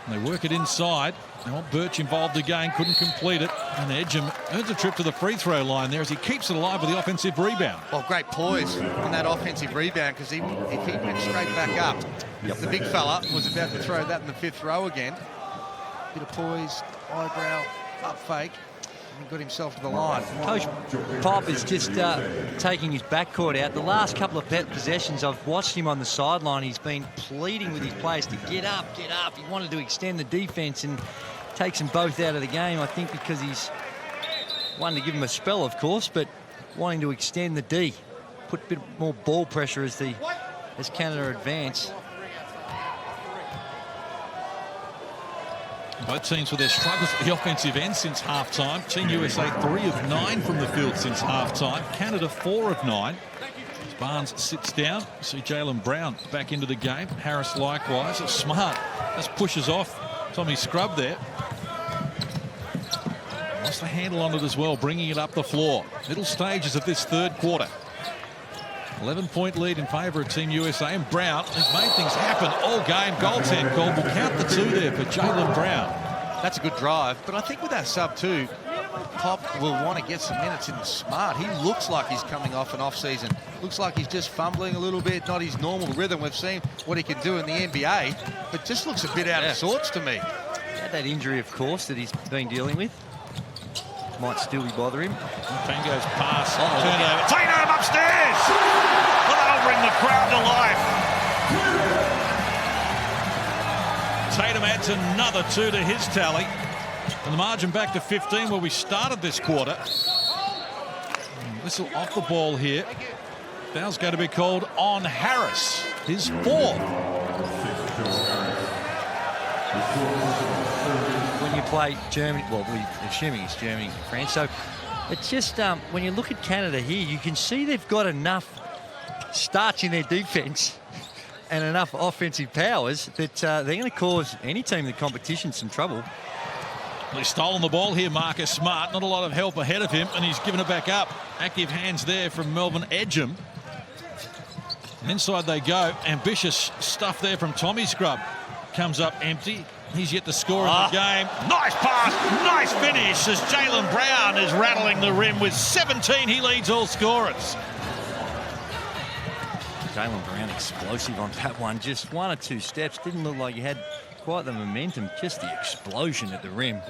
They work it inside. They want Birch involved again, couldn't complete it. And Edgem earns a trip to the free throw line there as he keeps it alive with the offensive rebound. Well, great poise in that offensive rebound, because if he went straight back up, the big fella was about to throw that in the 5th row again. Bit of poise, eyebrow, up fake, and got himself to the line. Coach Pop is just taking his backcourt out. The last couple of possessions, I've watched him on the sideline. He's been pleading with his players to get up, get up. He wanted to extend the defense and takes them both out of the game, I think, because he's wanting to give them a spell, of course, but wanting to extend the D, put a bit more ball pressure as the as Canada advance. Both teams with their struggles at the offensive end since half-time. Team USA 3 of 9 from the field since half-time. Canada 4 of 9. As Barnes sits down, you see Jaylen Brown back into the game. Harris likewise. Smart just pushes off Tommy Scrubb there. Lost the handle on it as well, bringing it up the floor. Middle stages of this third quarter. 11-point lead in favour of Team USA, and Brown has made things happen all game. Goaltend called. We'll count the 2 there for Jaylen Brown. That's a good drive, but I think with that sub too, Pop will want to get some minutes in Smart. He looks like he's coming off an off-season. Looks like he's just fumbling a little bit, not his normal rhythm. We've seen what he can do in the NBA, but just looks a bit out of sorts to me. Had that injury, of course, that he's been dealing with. Might still be bothering him. Pango's pass, turnover. Tatum upstairs! Well, that'll bring the crowd to life. Tatum adds another 2 to his tally. And the margin back to 15 where we started this quarter. Whistle off the ball here. Foul's going to be called on Harris. His 4th. When you play Germany, well, we're assuming it's Germany and France. So it's just when you look at Canada here, you can see they've got enough starch in their defense and enough offensive powers that they're going to cause any team in the competition some trouble. He's stolen the ball here, Marcus Smart. Not a lot of help ahead of him, and he's given it back up. Active hands there from Melvin Edgem. And inside they go. Ambitious stuff there from Tommy Scrubb. Comes up empty. He's yet to score in the game. Nice pass, nice finish as Jaylen Brown is rattling the rim with 17. He leads all scorers. Jaylen Brown explosive on that one. Just 1 or 2 steps. Didn't look like he had quite the momentum. Just the explosion at the rim.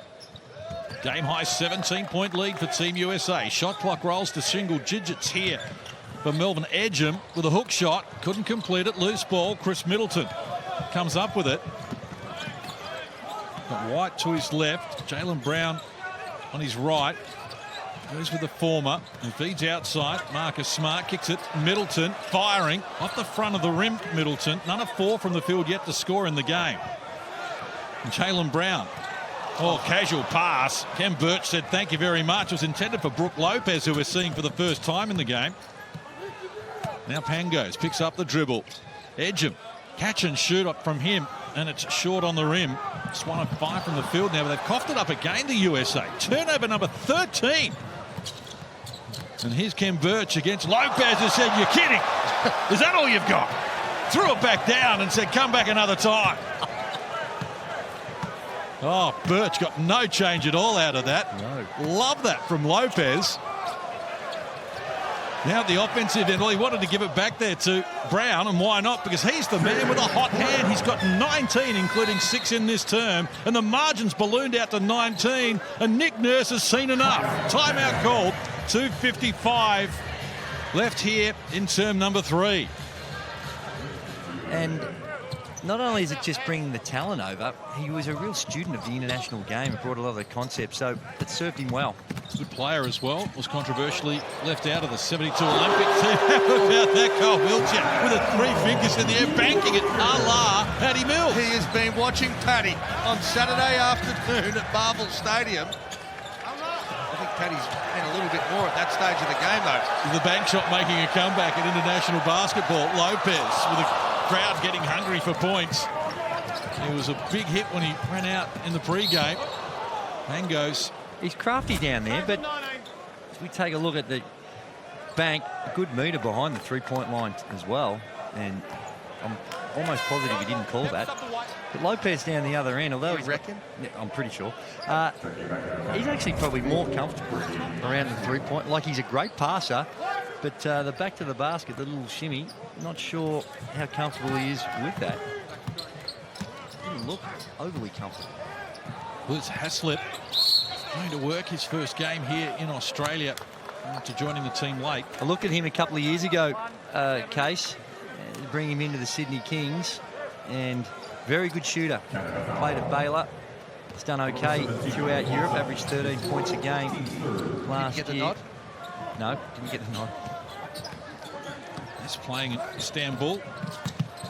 Game high 17-point lead for Team USA. Shot clock rolls to single digits here for Melvin Edgem with a hook shot. Couldn't complete it. Loose ball. Chris Middleton comes up with it. Got White to his left. Jaylen Brown on his right. Goes with the former and feeds outside. Marcus Smart kicks it. Middleton firing off the front of the rim. Middleton. None of 4 from the field yet to score in the game. And Jaylen Brown. Oh, casual pass. Ken Birch said thank you very much. It was intended for Brook Lopez, who we're seeing for the first time in the game. Now Pangos picks up the dribble. Edgem. Catch and shoot up from him. And it's short on the rim. It's 1 of 5 from the field now, but they've coughed it up again, the USA. Turnover number 13. And here's Ken Birch against Lopez, who said, "You're kidding. Is that all you've got?" Threw it back down and said, "Come back another time." Oh, Birch got no change at all out of that. No. Love that from Lopez. Now at the offensive end, well, he wanted to give it back there to Brown, and why not? Because he's the man with a hot hand. He's got 19, including 6 in this term, and the margin's ballooned out to 19, and Nick Nurse has seen enough. Timeout called. 2:55 left here in term number 3. And not only is it just bringing the talent over, he was a real student of the international game and brought a lot of the concepts, so it served him well. Good player as well. Was controversially left out of the 72 Olympic team. How about that, Cole Wiltshire with a 3 fingers in the air, banking it a la Paddy Mills. He has been watching Paddy on Saturday afternoon at Marvel Stadium. I think Paddy's playing a little bit more at that stage of the game, though. The bank shot making a comeback at international basketball. Lopez with a crowd getting hungry for points. It was a big hit when he ran out in the pre-game. Mangos. He's crafty down there, but if we take a look at the bank, a good meter behind the 3-point line as well, and I'm almost positive he didn't call that. But Lopez down the other end, although You reckon? Yeah, I'm pretty sure. He's actually probably more comfortable around the 3-point. Like, he's a great passer, but the back to the basket, the little shimmy, not sure how comfortable he is with that. Didn't look overly comfortable. Lutz Haslip going to work his first game here in Australia after joining the team late. I looked at him a couple of years ago, Case, bring him into the Sydney Kings, and very good shooter. Played at Baylor. He's done okay throughout Europe, averaged 13 points a game last year. Didn't get the nod? No, didn't get the nod. He's playing in Istanbul.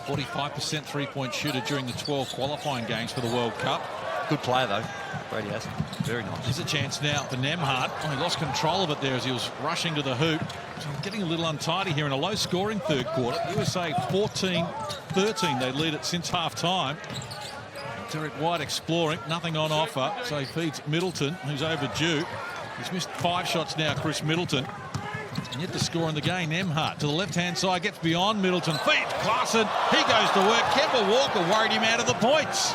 45% three-point shooter during the 12 qualifying games for the World Cup. Good player, though. Brady Haslett. Very nice. There's a chance now for Nemhard. Oh, he lost control of it there as he was rushing to the hoop. So getting a little untidy here in a low-scoring third quarter. USA 14-13. They lead it since half-time. Derek White exploring. Nothing on offer. So he feeds Middleton, who's overdue. He's missed 5 shots now, Chris Middleton. And yet to score in the game, Nemhard to the left-hand side, gets beyond Middleton. Feeds Klassen. He goes to work. Kemba Walker worried him out of the points.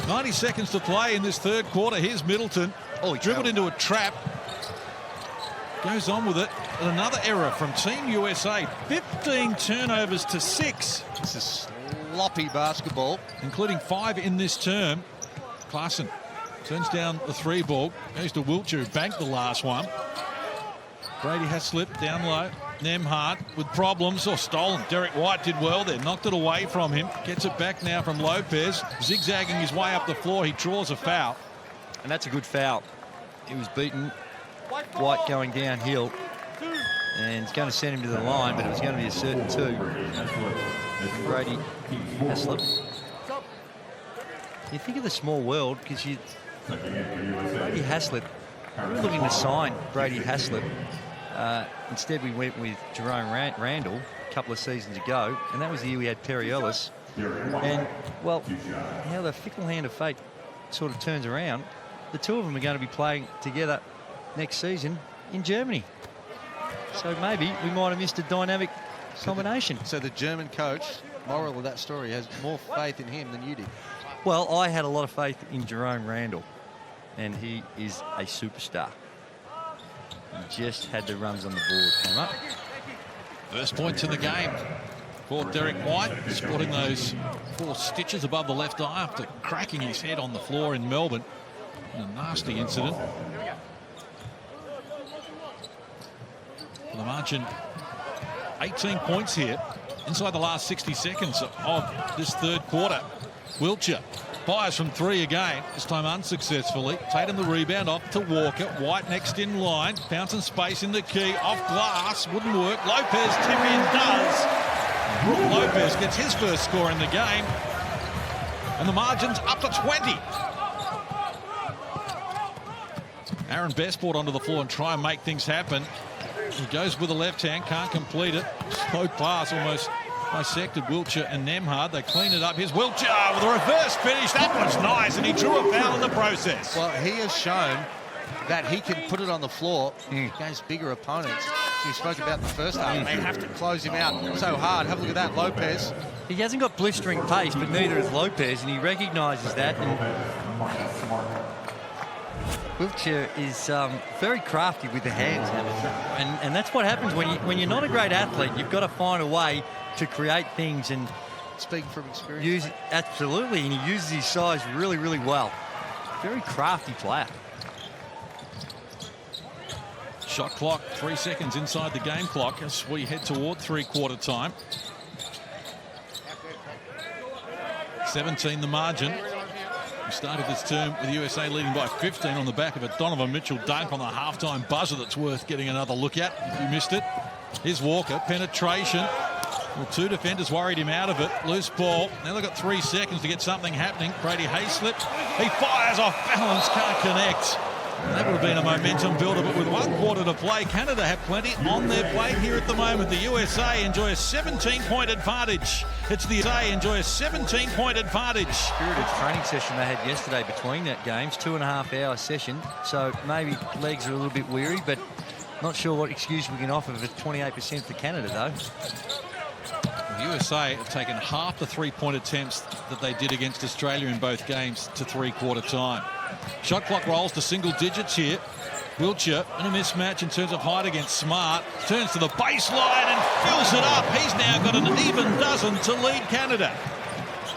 90 seconds to play in this third quarter. Here's Middleton. Oh, he dribbled into a trap. Goes on with it. And another error from Team USA. 15 turnovers to 6. This is sloppy basketball. Including 5 in this term. Klassen turns down the 3 ball. Goes to Wiltshire, who banked the last one. Brady has slipped down low. Nemhard with problems, or stolen. Derek White did well there, knocked it away from him. Gets it back now from Lopez, zigzagging his way up the floor. He draws a foul. And that's a good foul. He was beaten. White going downhill. And it's going to send him to the line, but it was going to be a certain 2. Brady Haslett. You think of the small world, because Brady Haslett, we were looking to sign Brady Haslett. Instead, we went with Jerome Randall a couple of seasons ago, and that was the year we had Perry Ellis. And, well, how the fickle hand of fate sort of turns around, the 2 of them are going to be playing together next season in Germany. So maybe we might have missed a dynamic combination. So the German coach, moral of that story, has more faith in him than you did. Well, I had a lot of faith in Jerome Randall, and he is a superstar. He just had the runs on the board. Came up. First points in the game for Derek White, sporting those 4 stitches above the left eye after cracking his head on the floor in Melbourne in a nasty incident. For the margin, 18 points here inside the last 60 seconds of this third quarter. Wiltshire fires from 3 again, this time unsuccessfully. Tatum the rebound off to Walker. White next in line. Found some space in the key. Off glass. Wouldn't work. Lopez tip in does. Brook Lopez gets his first score in the game. And the margin's up to 20. Aaron Best brought onto the floor and try and make things happen. He goes with the left hand. Can't complete it. Slow pass almost dissected Wiltshire and Nemhard. They clean it up. Here's Wiltshire with a reverse finish. That was nice, and he drew a foul in the process. Well, he has shown that he can put it on the floor against bigger opponents. We spoke about in the first half. They have to close him out so hard. Have a look at that, Lopez. He hasn't got blistering pace, but neither has Lopez, and he recognises that. And Wiltshire is very crafty with the hands, and that's what happens when you're not a great athlete. You've got to find a way to create things and speak from experience. Absolutely, and he uses his size really, really well. Very crafty player. Shot clock, 3 seconds inside the game clock as we head toward three-quarter time. 17 the margin. We started this term with USA leading by 15 on the back of a Donovan Mitchell dunk on the halftime buzzer that's worth getting another look at if you missed it. Here's Walker, penetration. Well, 2 defenders worried him out of it. Loose ball. Now they've got 3 seconds to get something happening. Brady Haslett. He fires off balance, can't connect. That would have been a momentum builder, but with 1 quarter to play, Canada have plenty on their plate here at the moment. The USA enjoy a 17-point advantage. It's the USA enjoy a 17-point advantage. Spirited training session they had yesterday between that games, 2.5-hour session. So maybe legs are a little bit weary, but not sure what excuse we can offer for 28% for Canada, though. The USA have taken half the 3-point attempts that they did against Australia in both games to three-quarter time. Shot clock rolls to single digits here. Wiltshire in a mismatch in terms of height against Smart. Turns to the baseline and fills it up. He's now got an even dozen to lead Canada.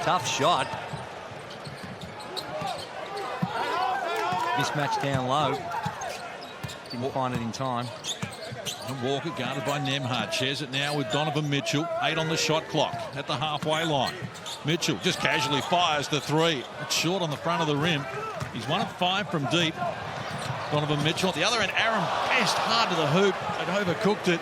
Tough shot. Mismatch down low. Didn't find it in time. And Walker guarded by Nemhard. Shares it now with Donovan Mitchell. 8 on the shot clock at the halfway line. Mitchell just casually fires the 3. It's short on the front of the rim. He's 1 of 5 from deep. Donovan Mitchell. At the other end, Aaron Best hard to the hoop and overcooked it.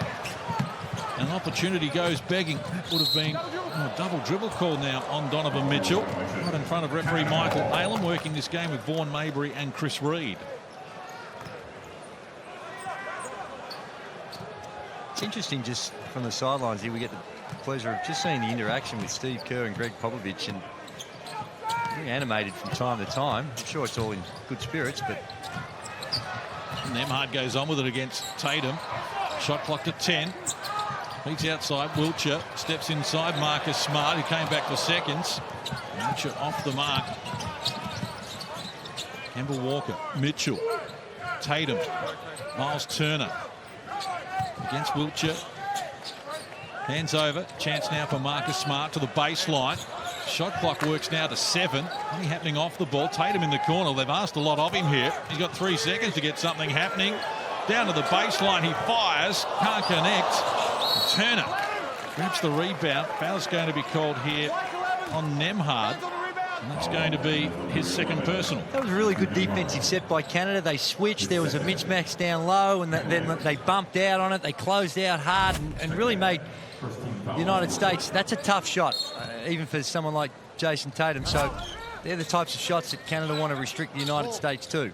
An opportunity goes begging. That would have been a double dribble call now on Donovan Mitchell. Right in front of referee Michael Allen, working this game with Vaughan Maybury and Chris Reed. It's interesting just from the sidelines here. We get the pleasure of just seeing the interaction with Steve Kerr and Greg Popovich, and very animated from time to time. I'm sure it's all in good spirits, but Nembhard goes on with it against Tatum. Shot clocked at 10. He's outside. Wiltshire steps inside Marcus Smart, who came back for seconds. Wiltshire off the mark. Kemba Walker, Mitchell, Tatum, Miles Turner against Wiltshire. Hands over. Chance now for Marcus Smart to the baseline. Shot clock works now to 7. Nothing happening off the ball. Tatum in the corner. They've asked a lot of him here. He's got 3 seconds to get something happening. Down to the baseline. He fires. Can't connect. Turner grabs the rebound. Foul's going to be called here on Nembhard. And that's going to be his second personal. that was a really good defensive set by Canada. They switched. There was a mismatch down low, and then they bumped out on it. They closed out hard and really made the United States. That's a tough shot, even for someone like Jason Tatum. So they're the types of shots that Canada want to restrict the United States to.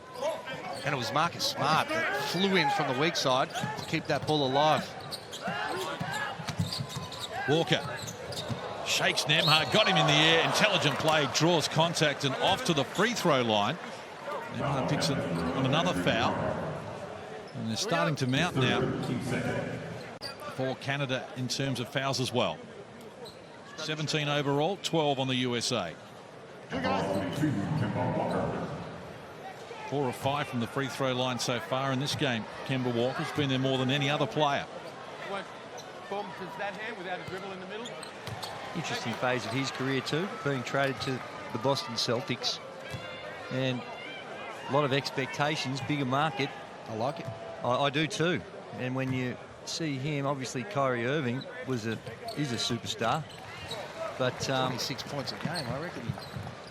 And it was Marcus Smart that flew in from the weak side to keep that ball alive. Walker shakes Nembhard, got him in the air. Intelligent play, draws contact and off to the free throw line. Nembhard picks it on another foul. And they're starting to mount now for Canada in terms of fouls as well. 17 overall, 12 on the USA. 4 of 5 from the free throw line so far in this game. Kemba Walker's been there more than any other player. Interesting phase of his career too, being traded to the Boston Celtics, and a lot of expectations, bigger market. I like it. I do too. And when you see him, obviously Kyrie Irving is a superstar, but 26 points a game. I reckon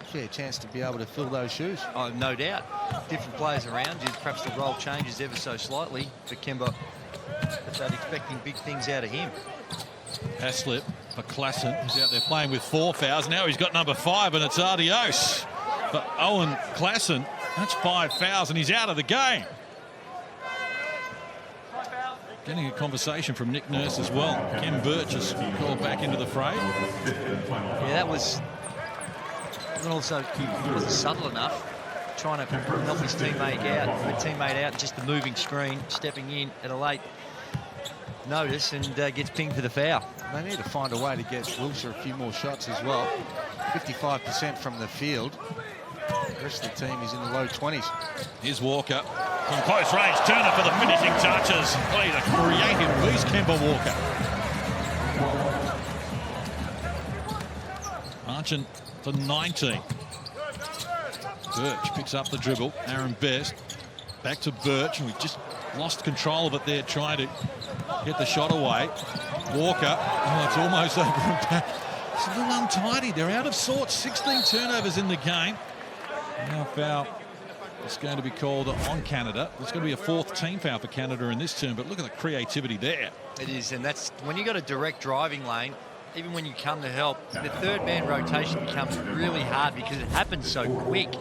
fair chance to be able to fill those shoes. oh, no doubt, different players around you. Perhaps the role changes ever so slightly for Kemba, but they're expecting big things out of him. Pass slip for Klassen. He's out there playing with 4 fouls. Now he's got number 5, and it's adios for Owen Klassen. That's 5 fouls, and he's out of the game. Getting a conversation from Nick Nurse as well. Ken Birch has called back into the fray. Yeah, that was also, he wasn't subtle enough, trying to help his teammate out, just the moving screen, stepping in at a late notice, and gets pinged for the foul. They need to find a way to get Wiltshire a few more shots as well. 55% from the field. The rest of the team is in the low 20s. Here's Walker from close range. Turner for the finishing touches. Oh, he's a creative beast, Kemba Walker. Marching to 19. Birch picks up the dribble. Aaron Best back to Birch, and we've just lost control of it there, trying to get the shot away. Walker, oh, it's almost over and back. It's a little untidy. They're out of sorts. 16 turnovers in the game. Now foul is going to be called on Canada. There's going to be a 4th team foul for Canada in this term, but look at the creativity there. It is, and that's when you got a direct driving lane. Even when you come to help, the third man rotation becomes really hard because it happens so quick.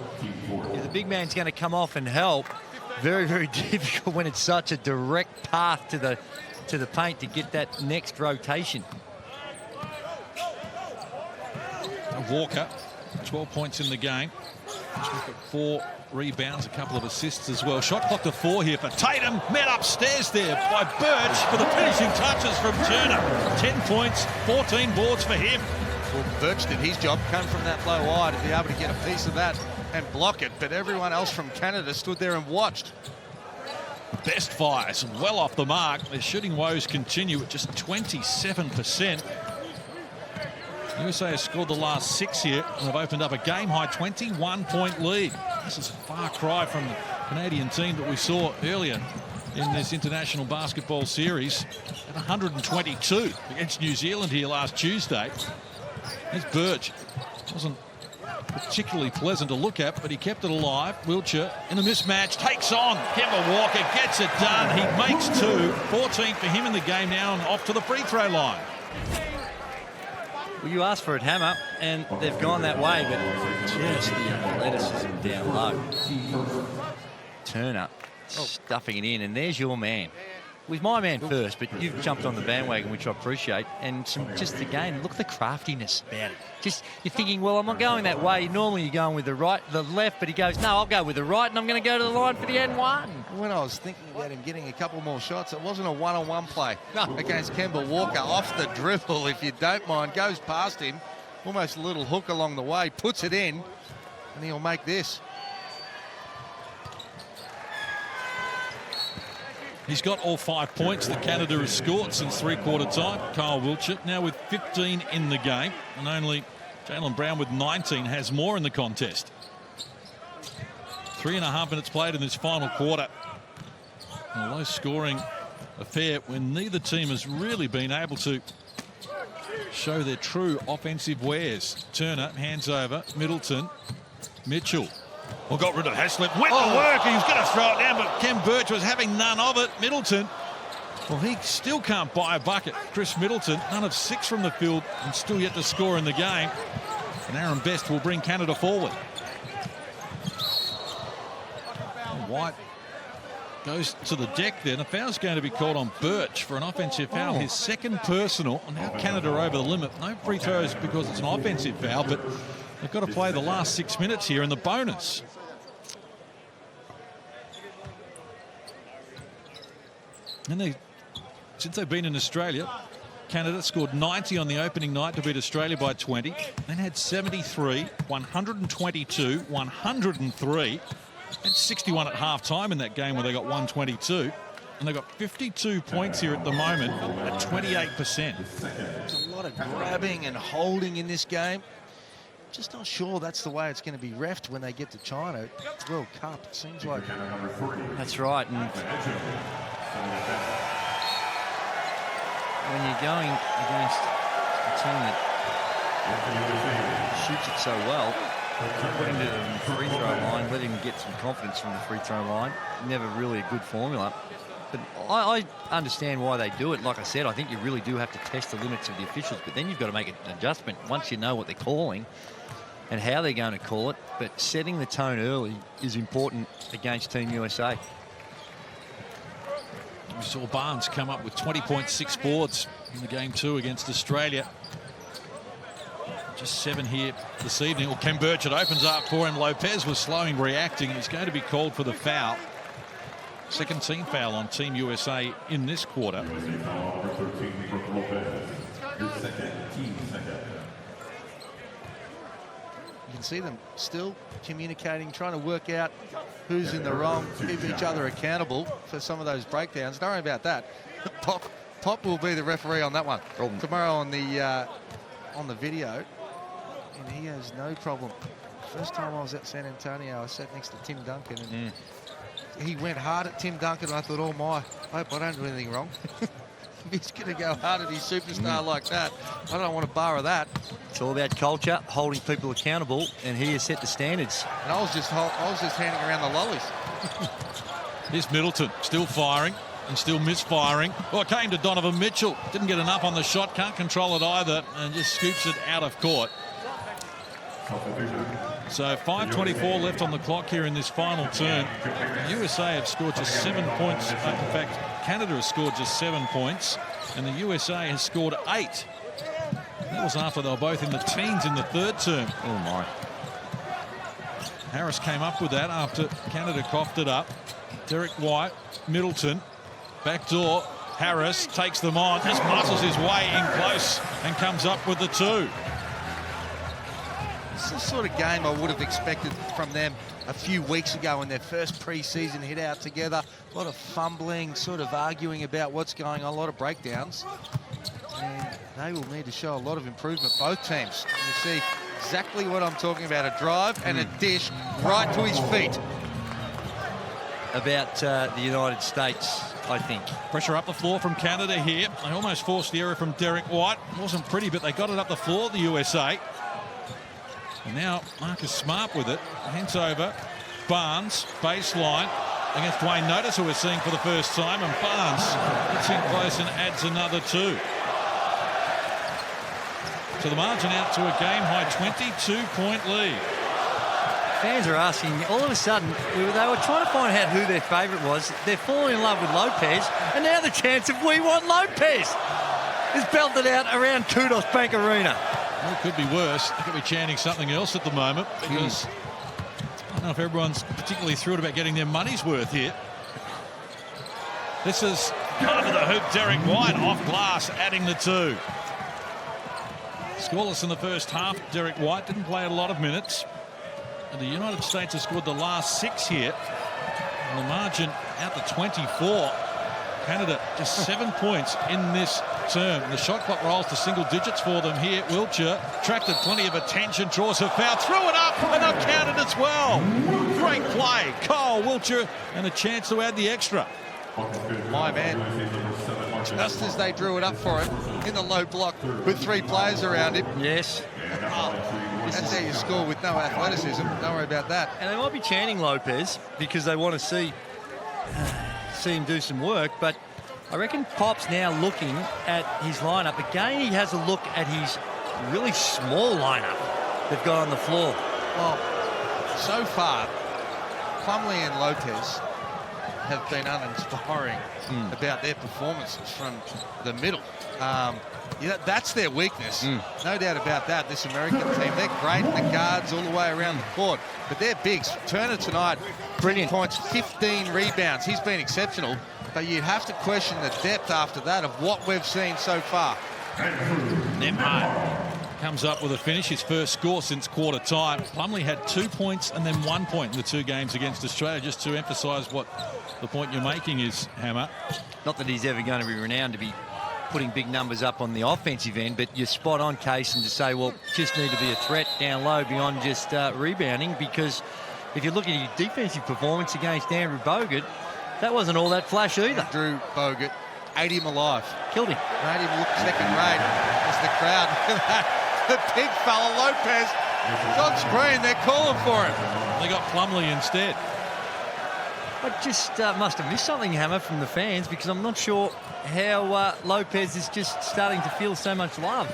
If the big man's going to come off and help, very, very difficult when it's such a direct path to the paint to get that next rotation. Walker, 12 points in the game. He's got 4 rebounds, a couple of assists as well. Shot clock to 4 here for Tatum. Met upstairs there by Birch for the finishing touches from Turner. 10 points, 14 boards for him. Well, Birch did his job, come from that low eye to be able to get a piece of that and block it, but everyone else from Canada stood there and watched. Best fires well off the mark. Their shooting woes continue at just 27%. USA has scored the last 6 here and have opened up a game-high 21-point lead. This is a far cry from the Canadian team that we saw earlier in this international basketball series at 122 against New Zealand here last Tuesday. There's Birch. Wasn't particularly pleasant to look at, but he kept it alive. Wiltshire in a mismatch, takes on Kemba Walker, gets it done. He makes 2, 14 for him in the game now, and off to the free throw line. Well, you asked for it, Hammer, and they've gone that way, but just the athleticism down low. Turner stuffing it in, and there's your man. He was my man first, but you've jumped on the bandwagon, which I appreciate. And just again, look at the craftiness about it. Just you're thinking, well, I'm not going that way. Normally you're going with the right, the left, but he goes, no, I'll go with the right, and I'm going to go to the line for the N1. When I was thinking about him getting a couple more shots, it wasn't a one-on-one play against Kemba Walker. Off the dribble, if you don't mind, goes past him, almost a little hook along the way, puts it in, and he'll make this. He's got all 5 points that Canada has scored since three-quarter time. Kyle Wiltshire now with 15 in the game, and only Jaylen Brown with 19 has more in the contest. 3.5 minutes played in this final quarter. A low-scoring affair when neither team has really been able to show their true offensive wares. Turner hands over, Middleton, Mitchell. Well, got rid of Haslett, went to work, he was going to throw it down, but Ken Birch was having none of it. Middleton, well, he still can't buy a bucket. Chris Middleton, none of 6 from the field and still yet to score in the game. And Aaron Best will bring Canada forward. White goes to the deck there, and a foul's going to be called on Birch for an offensive foul. His second personal, and now Canada are over the limit. No free throws because it's an offensive foul, but they've got to play the last 6 minutes here in the bonus. And since they've been in Australia, Canada scored 90 on the opening night to beat Australia by 20. Then had 73, 122, 103. Had 61 at half-time in that game where they got 122. And they've got 52 points here at the moment at 28%. There's a lot of grabbing and holding in this game. Just not sure that's the way it's going to be reffed when they get to China. World Cup, it seems like. That's right. And when you're going against a team that shoots it so well, put him to the free throw line, let him get some confidence from the free throw line. Never really a good formula. But I understand why they do it. Like I said, I think you really do have to test the limits of the officials, but then you've got to make an adjustment once you know what they're calling and how they're going to call it. But setting the tone early is important against Team USA. We saw Barnes come up with 20.6 boards in the game 2 against Australia. Just 7 here this evening. Well, Ken Birch, it opens up for him. Lopez was slowing, reacting, and he's going to be called for the foul. Second team foul on Team USA in this quarter. You can see them still communicating, trying to work out who's in the wrong, keep each other accountable for some of those breakdowns. Don't worry about that. Pop will be the referee on that one tomorrow on the video, and he has no problem. First time I was at San Antonio, I sat next to Tim Duncan, and he went hard at Tim Duncan, and I thought, oh my, I hope I don't do anything wrong. He's going to go hard at his superstar like that. I don't want to borrow that. It's all about culture, holding people accountable, and he has set the standards. And I was just handing around the lollies. Here's Middleton, still firing and still misfiring. Well, it came to Donovan Mitchell. Didn't get enough on the shot, can't control it either, and just scoops it out of court. So 5:24 left on the clock here in this final turn. The USA have scored just 7 points. In fact, Canada has scored just 7 points, and the USA has scored 8. That was after they were both in the teens in the third term. Oh my. Harris came up with that after Canada coughed it up. Derek White, Middleton, backdoor. Harris takes them on, just muscles his way in close and comes up with the 2. This is the sort of game I would have expected from them a few weeks ago in their first pre-season hit out together. A lot of fumbling, sort of arguing about what's going on, a lot of breakdowns. And they will need to show a lot of improvement, both teams. You see exactly what I'm talking about, a drive and a dish right to his feet. About the United States, I think. Pressure up the floor from Canada here. They almost forced the error from Derek White. It wasn't pretty, but they got it up the floor, the USA. And now Marcus Smart with it. Hands over. Barnes, baseline. Against Dwayne Notice, who we're seeing for the first time. And Barnes gets in close and adds another 2. So the margin out to a game-high 22-point lead. Fans are asking, all of a sudden, they were trying to find out who their favourite was. They're falling in love with Lopez, and now the chance of We Want Lopez is belted out around Qudos Bank Arena. Well, it could be worse. They could be chanting something else at the moment because I don't know if everyone's particularly thrilled about getting their money's worth here. This is under the hoop. Derek White off glass, adding the 2. Scoreless in the first half. Derek White didn't play a lot of minutes. And the United States have scored the last 6 here. And the margin out to 24. Canada just 7 points in this term. And the shot clock rolls to single digits for them here. Wiltshire attracted plenty of attention, draws her foul, threw it up, and they've counted as well. Great play. Cole, Wiltshire, and a chance to add the extra. My man, just as they drew it up for him in the low block with 3 players around him. Yes. That's how you score with no athleticism. Don't worry about that. And they might be chanting Lopez because they want to see him do some work, but I reckon Pop's now looking at his lineup. Again, he has a look at his really small lineup they've got on the floor. Well, so far, Plumlee and Lopez have been uninspiring about their performances from the middle. That's their weakness. No doubt about that. This American team, they're great in the guards all the way around the court, but they're bigs. Turner tonight, brilliant points, 15 rebounds. He's been exceptional, but you have to question the depth after that of what we've seen so far. Nemhard comes up with a finish, his first score since quarter time. Plumlee had 2 points and then 1 point in the 2 games against Australia, just to emphasise what the point you're making is, Hammer. Not that he's ever going to be renowned to be putting big numbers up on the offensive end, but you're spot on, Case, and to say, well, just need to be a threat down low beyond just rebounding, because if you look at his defensive performance against Andrew Bogut, that wasn't all that flash either. Drew Bogut ate him alive. Killed him. Made him look second rate as the crowd. Look at that. The big fella, Lopez, is on screen. They're calling for him. They got Plumlee instead. I just must have missed something, Hammer, from the fans, because I'm not sure how Lopez is just starting to feel so much love.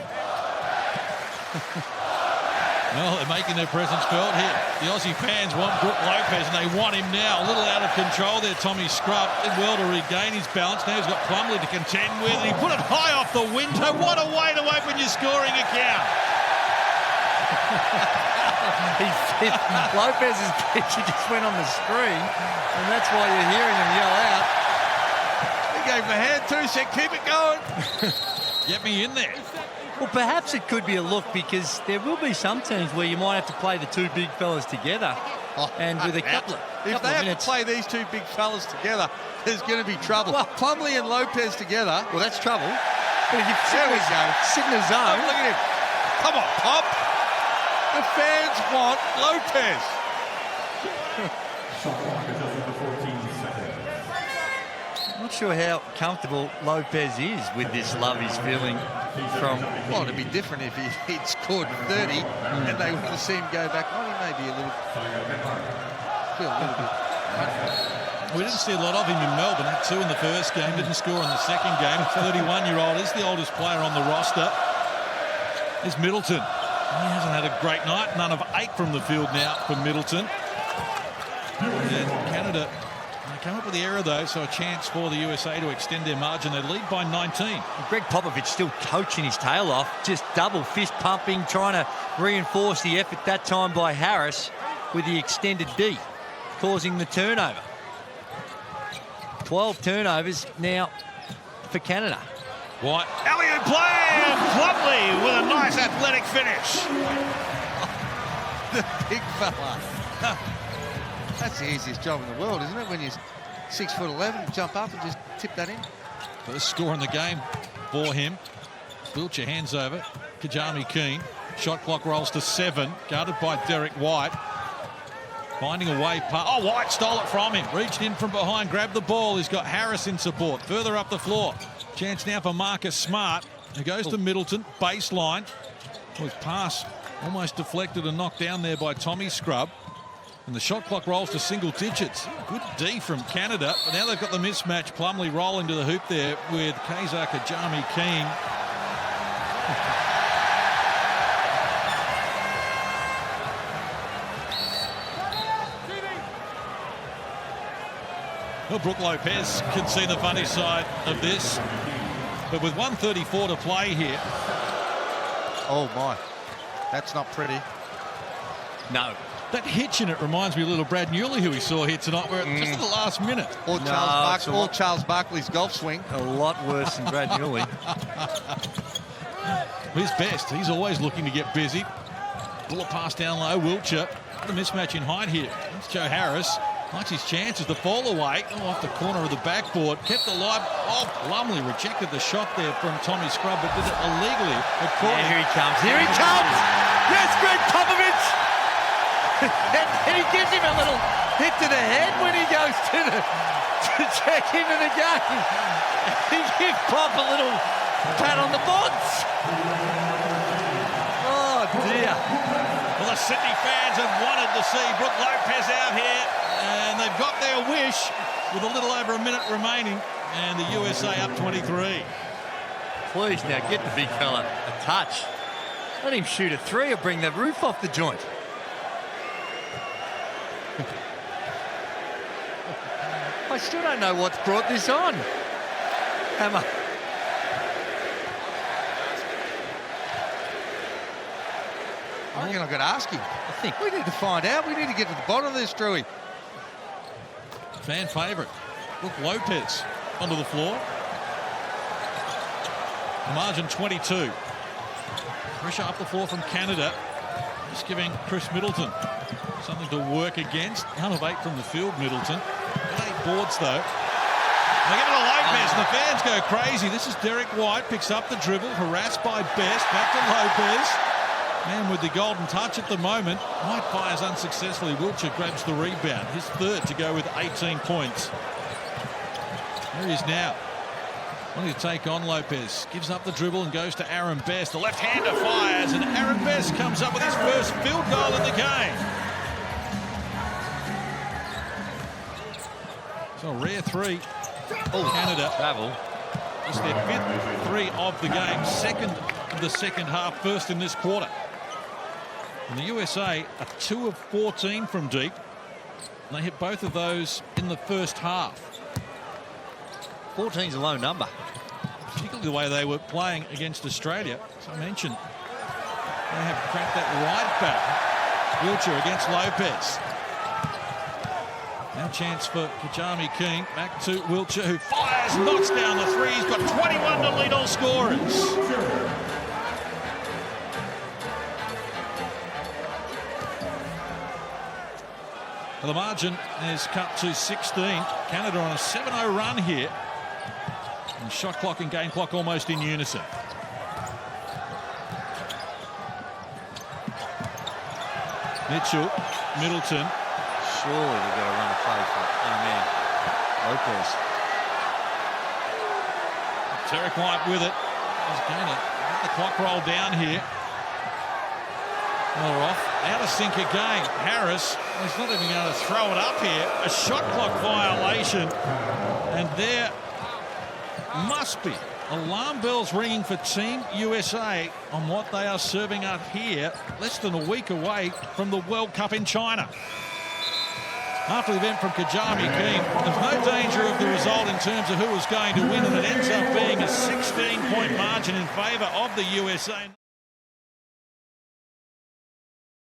Well, they're making their presence felt here. The Aussie fans want Brook Lopez, and they want him now. A little out of control there, Tommy Scrubb. Did well to regain his balance. Now he's got Plumlee to contend with, and he put it high off the window. What a way to open your scoring account. Lopez's picture just went on the screen, and that's why you're hearing him yell out. He gave him a hand too, said keep it going. Get me in there. Well, perhaps it could be a look, because there will be some teams where you might have to play the 2 big fellas together. And with a couple if they of have minutes, to play these 2 big fellas together, there's going to be trouble. Well, Plumlee and Lopez together. well, that's trouble. But if you There we go. sit in the Oh, zone, look at him. Come on, Pop. The fans want Lopez. I'm not sure how comfortable Lopez is with this love he's feeling from... Well, it'd be different if he'd scored 30 and they wanted to see him go back. Well, he may be a little bit. We didn't see a lot of him in Melbourne. Had 2 in the first game, didn't score in the second game. 31-year-old is the oldest player on the roster. Is Middleton. He hasn't had a great night. None of 8 from the field now for Middleton. And Canada, they come up with the error though, so a chance for the USA to extend their margin. They lead by 19. Greg Popovich still coaching his tail off, just double fist pumping, trying to reinforce the effort that time by Harris with the extended D, causing the turnover. 12 turnovers now for Canada. White, alley-oop play, and Plumlee with a nice athletic finish. The big fella. That's the easiest job in the world, isn't it? When you're 6'11", jump up and just tip that in. First score in the game for him. Wiltshire hands over. Kajami Keane. Shot clock rolls to 7. Guarded by Derek White. Finding a way past. Oh, White stole it from him. Reached in from behind, grabbed the ball. He's got Harris in support. Further up the floor. Chance now for Marcus Smart, who goes to Middleton. Baseline. Was pass almost deflected and knocked down there by Tommy Scrubb. And the shot clock rolls to single digits. Good D from Canada. But now they've got the mismatch. Plumlee rolling to the hoop there with Kazar Kajami-King. Well, Brooke Lopez can see the funny side of this. But with 1:34 to play here. Oh, my. That's not pretty. No. That hitch in it reminds me of little Brad Newley, who we saw here tonight, where just at the last minute. Or Charles Barkley's golf swing. A lot worse than Brad Newley. His best. He's always looking to get busy. Bullet pass down low. Wiltshire. What a mismatch in height here. It's Joe Harris. Likes his chances to fall away. Oh, off the corner of the backboard. Kept alive. Oh, Plumlee rejected the shot there from Tommy Scrubb, but did it illegally. Yeah, here he comes. Here he comes. Yes, Greg Popovich. And he gives him a little hit to the head when he goes to check into the game. He gives Pop a little pat on the bods. Oh, dear. Well, the Sydney fans have wanted to see Brooke Lopez out here, and they've got their wish with a little over a minute remaining, and the USA up 23. Please, now get the big fella a touch. Let him shoot a three or bring the roof off the joint. I still don't know what's brought this on. Hammer. I reckon I've got to ask him. I think We need to find out. We need to get to the bottom of this, Drewy. Fan favourite, Brooke Lopez onto the floor. Margin 22. Pressure up the floor from Canada. Just giving Chris Middleton something to work against. 1 of 8 from the field, Middleton. 8 boards, though. They give it to Lopez, and the fans go crazy. This is Derek White, picks up the dribble, harassed by Best. Back to Lopez. Man with the golden touch at the moment. White fires unsuccessfully. Wiltshire grabs the rebound. His third to go with 18 points. There he is now. Wanting to take on Lopez. Gives up the dribble and goes to Aaron Best. The left-hander fires, and Aaron Best comes up with his first field goal in the game. So a rare three. Canada. travel. It's their 5th three of the game. 2nd of the second half, 1st in this quarter. And the USA are 2 of 14 from deep. And they hit both of those in the first half. 14's a low number. Particularly the way they were playing against Australia. As I mentioned, they have cracked that right back. Wiltshire against Lopez. Now chance for Kajami-King. Back to Wiltshire, who fires, knocks down the three. He's got 21 to lead all scorers. The margin is cut to 16. Canada on a 7-0 run here. And shot clock and game clock almost in unison. Mitchell, Middleton. Surely they've got to run a play for man. Lopez. Derek White with it. He's going to let the clock roll down here. Well, they're off. Out of sync again. Harris, he's not even going to throw it up here. A shot clock violation. And there must be alarm bells ringing for Team USA on what they are serving up here, less than a week away from the World Cup in China. After the event from Kajami-King, there's no danger of the result in terms of who is going to win, and it ends up being a 16-point margin in favour of the USA.